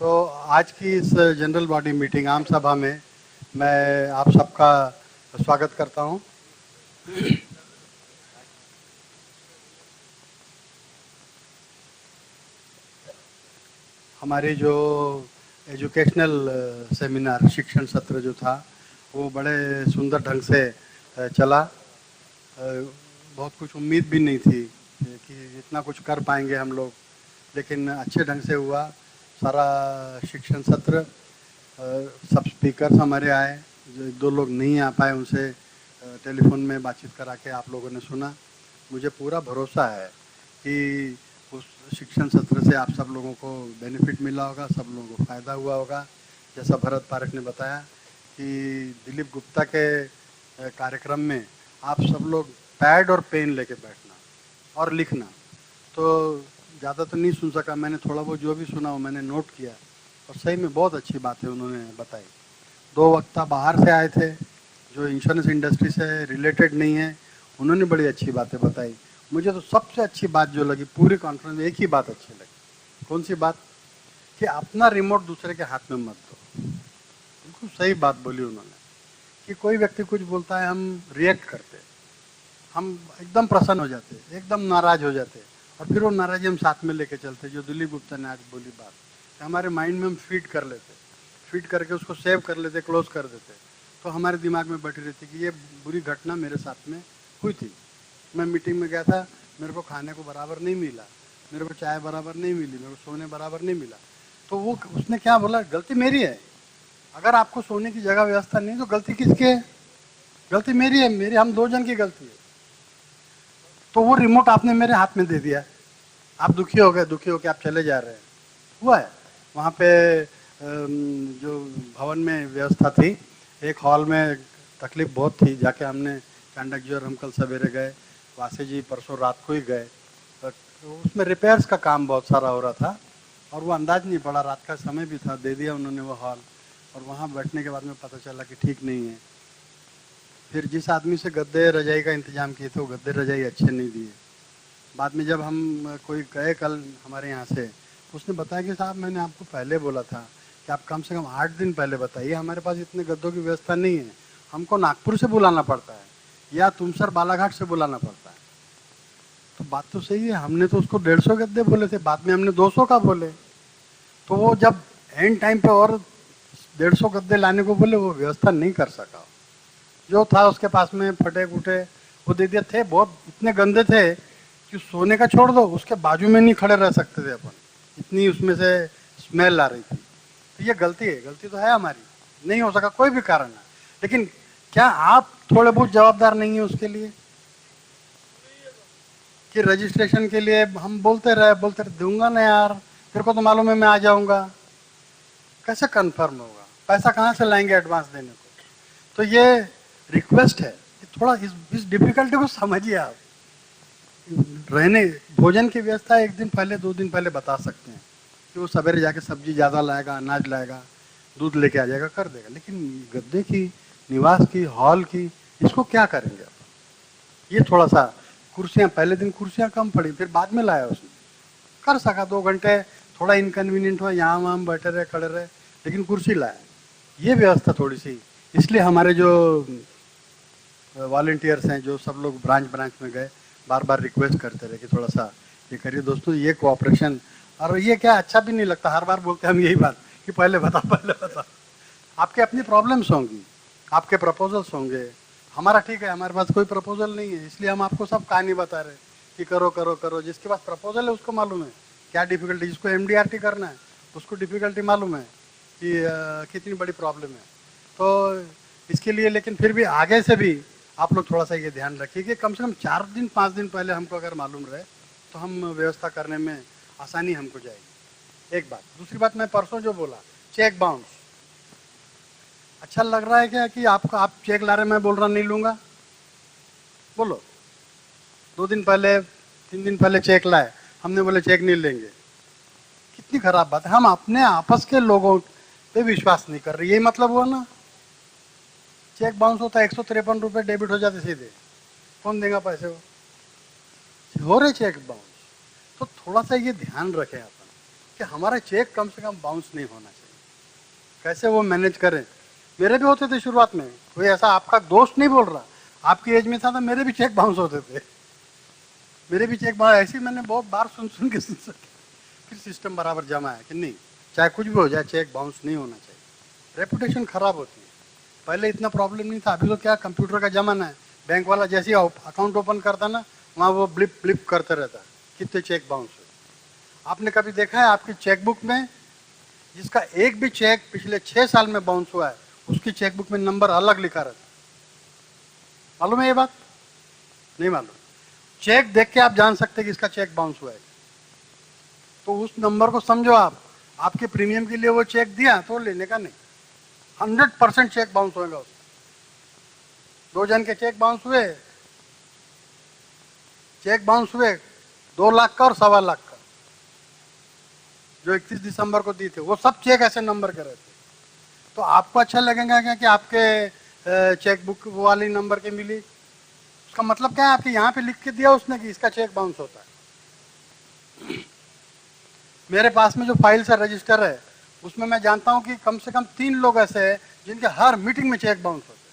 तो आज की इस जनरल बॉडी मीटिंग आम सभा में मैं आप सबका स्वागत करता हूं। हमारी जो एजुकेशनल सेमिनार शिक्षण सत्र जो था वो बड़े सुंदर ढंग से चला। बहुत कुछ उम्मीद भी नहीं थी कि इतना कुछ कर पाएंगे हम लोग, लेकिन अच्छे ढंग से हुआ सारा शिक्षण सत्र। सब स्पीकर्स हमारे आए, जो 1-2 लोग नहीं आ पाए उनसे टेलीफोन में बातचीत करा के आप लोगों ने सुना। मुझे पूरा भरोसा है कि उस शिक्षण सत्र से आप सब लोगों को बेनिफिट मिला होगा, सब लोगों को फ़ायदा हुआ होगा। जैसा भरत पारक ने बताया कि दिलीप गुप्ता के कार्यक्रम में आप सब लोग पैड और पेन लेके बैठना और लिखना। तो ज़्यादा तो नहीं सुन सका, मैंने थोड़ा बहुत जो भी सुना वो मैंने नोट किया, और सही में बहुत अच्छी बातें उन्होंने बताई। 2 वक्ता बाहर से आए थे जो इंश्योरेंस इंडस्ट्री से रिलेटेड नहीं है, उन्होंने बड़ी अच्छी बातें बताई। मुझे तो सबसे अच्छी बात जो लगी पूरी कॉन्फ्रेंस में, एक ही बात अच्छी लगी। कौन सी बात? कि अपना रिमोट दूसरे के हाथ में मत दो। बिल्कुल सही बात बोली उन्होंने कि कोई व्यक्ति कुछ बोलता है, हम रिएक्ट करते, हम एकदम प्रसन्न हो जाते, एकदम नाराज हो जाते, और फिर वो नाराजी हम साथ में लेके चलते। जो दिलीप गुप्ता ने आज बोली बात, हमारे माइंड में हम फीड कर लेते, फीड करके उसको सेव कर लेते, क्लोज कर देते, तो हमारे दिमाग में बैठी रहती कि ये बुरी घटना मेरे साथ में हुई थी। मैं मीटिंग में गया था, मेरे को खाने को बराबर नहीं मिला, मेरे को चाय बराबर नहीं मिली, मेरे को सोने बराबर नहीं मिला। तो वो उसने क्या बोला, गलती मेरी है। अगर आपको सोने की जगह व्यवस्था नहीं तो गलती किसकी है? गलती मेरी है, मेरी, हम 2 जन की गलती है। तो वो रिमोट आपने मेरे हाथ में दे दिया, आप दुखी हो गए, दुखी होकर आप चले जा रहे हैं। हुआ है वहाँ पे जो भवन में व्यवस्था थी, एक हॉल में तकलीफ बहुत थी, जाके हमने चांडक जी और हम कल सवेरे गए, वासी जी परसों रात को ही गए, बट उसमें रिपेयर्स का काम बहुत सारा हो रहा था और वो अंदाज नहीं पड़ा, रात का समय भी था, दे दिया उन्होंने वो हॉल। और वहाँ बैठने के बाद में पता चला कि ठीक नहीं है। फिर जिस आदमी से गद्दे रजाई का इंतजाम किए थे वो गद्दे रजाई अच्छे नहीं दिए। बाद में जब हम कोई गए कल हमारे यहाँ से, उसने बताया कि साहब मैंने आपको पहले बोला था कि आप कम से कम 8 दिन पहले बताइए, हमारे पास इतने गद्दों की व्यवस्था नहीं है, हमको नागपुर से बुलाना पड़ता है या तुमसर बालाघाट से बुलाना पड़ता है। तो बात तो सही है, हमने तो उसको 150 गद्दे बोले थे, बाद में हमने 200 का बोले। तो वो जब एंड टाइम पे और 150 गद्दे लाने को बोले, वो व्यवस्था नहीं कर सका। जो था उसके पास में फटे कूटे वो दे दिए थे, बहुत इतने गंदे थे कि सोने का छोड़ दो, उसके बाजू में नहीं खड़े रह सकते थे अपन, इतनी उसमें से स्मेल आ रही थी। तो ये गलती है, गलती तो है हमारी, नहीं हो सका, कोई भी कारण है। लेकिन क्या आप थोड़े बहुत जवाबदार नहीं है उसके लिए कि रजिस्ट्रेशन के लिए हम बोलते रहे दूंगा ना यार, तेरे को तो मालूम है मैं आ जाऊंगा, कैसे कंफर्म होगा, पैसा कहाँ से लाएंगे एडवांस देने को। तो ये रिक्वेस्ट है कि थोड़ा इस डिफिकल्टी को समझिए आप। रहने भोजन की व्यवस्था एक दिन पहले 2 दिन पहले बता सकते हैं कि वो सवेरे जाके सब्जी ज़्यादा लाएगा, अनाज लाएगा, दूध लेके आ जाएगा, कर देगा। लेकिन गद्दे की, निवास की, हॉल की, इसको क्या करेंगे आप। ये थोड़ा सा कुर्सियाँ, पहले दिन कुर्सियाँ कम पड़ी, फिर बाद में लाया उसने, कर सका 2 घंटे, थोड़ा इनकन्वीनियंट हुआ, यहाँ वहाँ बैठे रहे, खड़े रहे, लेकिन कुर्सी लाया। ये व्यवस्था थोड़ी सी, इसलिए हमारे जो वॉलंटियर्स हैं, जो सब लोग ब्रांच में गए, बार बार रिक्वेस्ट करते रहे कि थोड़ा सा ये करिए दोस्तों, ये कोऑपरेशन। और ये क्या अच्छा भी नहीं लगता, हर बार बोलते हैं हम यही बात कि पहले बताओ। आपके अपनी प्रॉब्लम्स होंगी, आपके प्रपोजल्स होंगे, हमारा ठीक है, हमारे पास कोई प्रपोजल नहीं है, इसलिए हम आपको सब कहानी बता रहे कि करो करो करो। जिसके पास प्रपोजल है उसको मालूम है क्या डिफिकल्टी, जिसको MDRT करना है उसको डिफिकल्टी मालूम है कि कितनी बड़ी प्रॉब्लम है। तो इसके लिए, लेकिन फिर भी आगे से भी आप लोग थोड़ा सा ये ध्यान रखिए कि कम से कम 4 दिन 5 दिन पहले हमको अगर मालूम रहे तो हम व्यवस्था करने में आसानी हमको जाएगी। एक बात। दूसरी बात, मैं परसों जो बोला चेक बाउंस, अच्छा लग रहा है क्या कि आपको, आप चेक ला रहे, मैं बोल रहा नहीं लूंगा, बोलो। 2 दिन पहले 3 दिन पहले चेक लाए, हमने बोले चेक नहीं लेंगे, कितनी खराब बात है। हम अपने आपस के लोगों पे विश्वास नहीं कर रहे, यही मतलब हुआ ना। चेक बाउंस होता है, 153 रुपये डेबिट हो जाते सीधे, कौन देगा पैसे, वो हो रहे चेक बाउंस। तो थोड़ा सा ये ध्यान रखें अपन कि हमारा चेक कम से कम बाउंस नहीं होना चाहिए। कैसे वो मैनेज करें। मेरे भी होते थे शुरुआत में, कोई ऐसा आपका दोस्त नहीं बोल रहा, आपकी एज में था तो मेरे भी चेक बाउंस होते थे, मेरे भी चेक बाउंस। ऐसे मैंने बहुत बार सुन के फिर सिस्टम बराबर जमा है कि नहीं, चाहे कुछ भी हो जाए चेक बाउंस नहीं होना चाहिए, रेपुटेशन खराब होती है। पहले इतना प्रॉब्लम नहीं था, अभी तो क्या कंप्यूटर का जमाना है, बैंक वाला जैसे ही अकाउंट ओपन करता ना, वहाँ वो ब्लिप ब्लिप करते रहता कितने चेक बाउंस हुए। आपने कभी देखा है आपकी चेकबुक में जिसका एक भी चेक पिछले 6 साल में बाउंस हुआ है, उसकी चेकबुक में नंबर अलग लिखा रहता, मालूम है ये बात? नहीं मालूम। चेक देख के आप जान सकते कि इसका चेक बाउंस हुआ है, तो उस नंबर को समझो आप। आपके प्रीमियम के लिए वो चेक दिया तो लेने का नहीं, 100% चेक बाउंस होगा उसका। 2 जन के चेक बाउंस हुए 2 लाख का और 1.25 लाख का, जो 31 दिसंबर को दिए थे, वो सब चेक ऐसे नंबर के रहते। तो आपको अच्छा लगेगा क्या कि आपके चेकबुक वो वाली नंबर के मिली? उसका मतलब क्या है, आपके यहाँ पे लिख के दिया उसने कि इसका चेक बाउंस होता है। मेरे पास में जो फाइल्स है, रजिस्टर है, उसमें मैं जानता हूं कि कम से कम 3 लोग ऐसे हैं जिनके हर मीटिंग में चेक बाउंस होते हैं।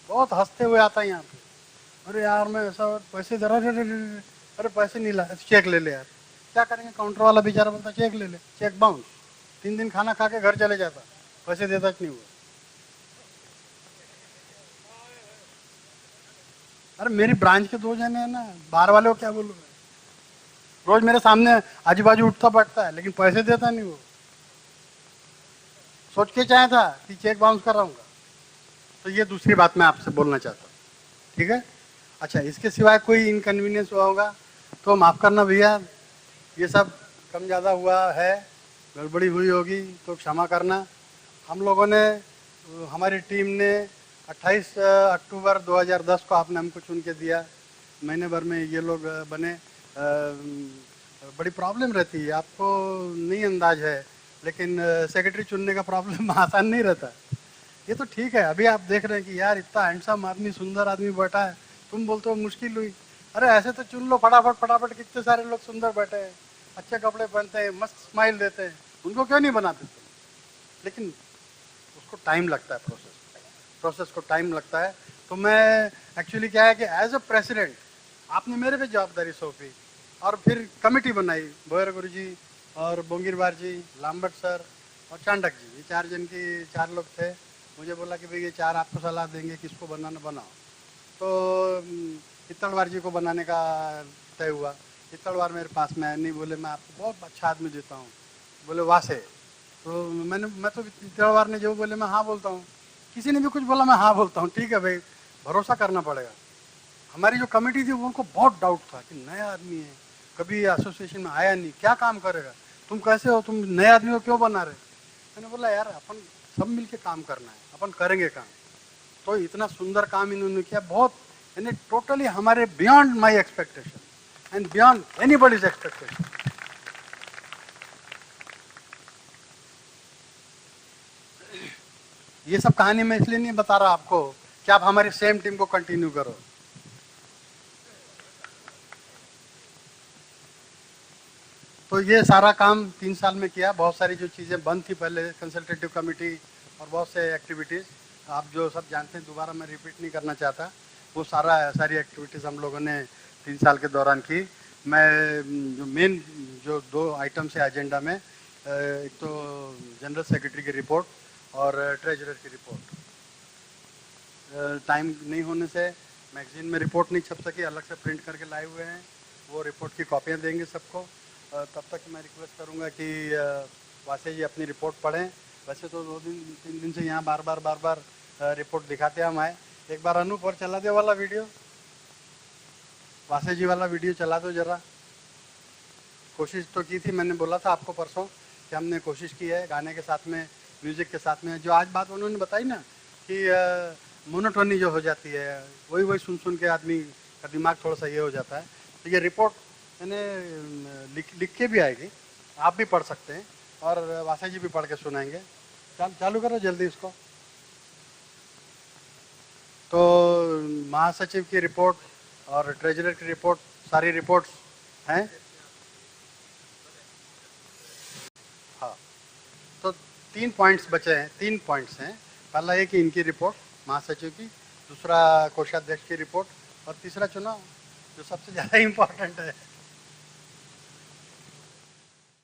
बहुत हंसते हुए आता है यहाँ पे, अरे यार मैं ऐसा पैसे दे रहा, अरे पैसे नहीं ला, चेक ले ले यार। क्या करेंगे, काउंटर वाला बेचारा बोलता चेक ले ले, चेक बाउंस। 3 दिन खाना खा के घर चले जाता, पैसे देता नहीं हुआ। अरे मेरी ब्रांच के 2 जने हैं ना, बाहर वाले को क्या बोलूँ, रोज मेरे सामने आजू बाजू उठता बैठता है, लेकिन पैसे देता नहीं वो। सोच के चाहे था कि चेक बाउंस कराऊंगा। तो ये दूसरी बात मैं आपसे बोलना चाहता हूँ, ठीक है। अच्छा, इसके सिवाय कोई इनकन्वीनियंस हुआ होगा तो माफ़ करना भैया, ये सब कम ज़्यादा हुआ है, गड़बड़ी हुई होगी तो क्षमा करना। हम लोगों ने, हमारी टीम ने 28 अक्टूबर 2010 को आपने हमको चुन के दिया, महीने भर में ये लोग बने। बड़ी प्रॉब्लम रहती है, आपको नहीं अंदाज है, लेकिन सेक्रेटरी चुनने का प्रॉब्लम आसान नहीं रहता। ये तो ठीक है, अभी आप देख रहे हैं कि यार इतना हैंडसम आदमी, सुंदर आदमी बैठा है, तुम बोलते हो मुश्किल हुई। अरे ऐसे तो चुन लो फटाफट फटाफट, कितने सारे लोग सुंदर बैठे हैं, अच्छे कपड़े पहनते हैं, मस्त स्माइल देते हैं, उनको क्यों नहीं बनाते तुम? लेकिन उसको टाइम लगता है, प्रोसेस को टाइम लगता है। तो मैं एक्चुअली क्या है कि एज अ प्रेसिडेंट आपने मेरे पे जवाबदारी सौंपी और फिर कमेटी बनाई, बोयर गुरु जी और बोंगीरवार जी, लाम्बट सर और चांडक जी, ये 4 जन की 4 लोग थे। मुझे बोला कि भाई ये 4 आपको सलाह देंगे किसको बनाना बनाओ। तो इतड़वार जी को बनाने का तय हुआ। इतड़वार मेरे पास में आए, नहीं बोले मैं आपको बहुत अच्छा आदमी देता हूँ, बोले वासे। तो मैं तो इतड़वार ने जो बोले मैं हाँ बोलता हूँ, किसी ने भी कुछ बोला मैं हाँ बोलता हूँ। ठीक है भाई, भरोसा करना पड़ेगा। हमारी जो कमेटी थी उनको बहुत डाउट था कि नया आदमी है, कभी एसोसिएशन में आया नहीं, क्या काम करेगा, तुम कैसे हो, तुम नए आदमी को क्यों बना रहे। मैंने बोला यार अपन सब मिलके काम करना है, अपन करेंगे काम। तो इतना सुंदर काम इन्होंने किया, बहुत यानी टोटली हमारे beyond my expectation and beyond anybody's expectation. ये सब कहानी मैं इसलिए नहीं बता रहा आपको कि आप हमारी सेम टीम को कंटिन्यू करो। तो ये सारा काम 3 साल में किया। बहुत सारी जो चीज़ें बंद थी पहले, कंसल्टेटिव कमेटी और बहुत से एक्टिविटीज़ आप जो सब जानते हैं, दोबारा मैं रिपीट नहीं करना चाहता। वो सारी एक्टिविटीज़ हम लोगों ने 3 साल के दौरान की। मैं जो मेन जो 2 आइटम्स है एजेंडा में, एक तो जनरल सेक्रेटरी की रिपोर्ट और ट्रेजरर की रिपोर्ट। टाइम नहीं होने से मैगजीन में रिपोर्ट नहीं छप सकी, अलग से प्रिंट करके लाए हुए हैं, वो रिपोर्ट की कॉपियाँ देंगे सबको। तब तक मैं रिक्वेस्ट करूंगा कि वासे जी अपनी रिपोर्ट पढ़ें। वैसे तो 2-3 दिन से यहाँ बार बार रिपोर्ट दिखाते हम आए। एक बार अनूप और चला दे वाला वीडियो, वासे जी वाला वीडियो चला दो जरा। कोशिश तो की थी, मैंने बोला था आपको परसों कि हमने कोशिश की है गाने के साथ में, म्यूजिक के साथ में। जो आज बात उन्होंने बताई ना कि मोनोटोनी जो हो जाती है, वही सुन के आदमी का दिमाग थोड़ा सा ये हो जाता है। तो ये रिपोर्ट मैंने लिख के भी आएगी, आप भी पढ़ सकते हैं और वासा जी भी पढ़ के सुनाएंगे। चालू करो जल्दी इसको। तो महासचिव की रिपोर्ट और ट्रेजरर की रिपोर्ट, सारी रिपोर्ट्स हैं। हाँ, तो 3 पॉइंट्स बचे हैं, 3 पॉइंट्स हैं। पहला ये कि इनकी रिपोर्ट महासचिव की, दूसरा कोषाध्यक्ष की रिपोर्ट और तीसरा चुनाव, जो सबसे ज़्यादा इम्पोर्टेंट है।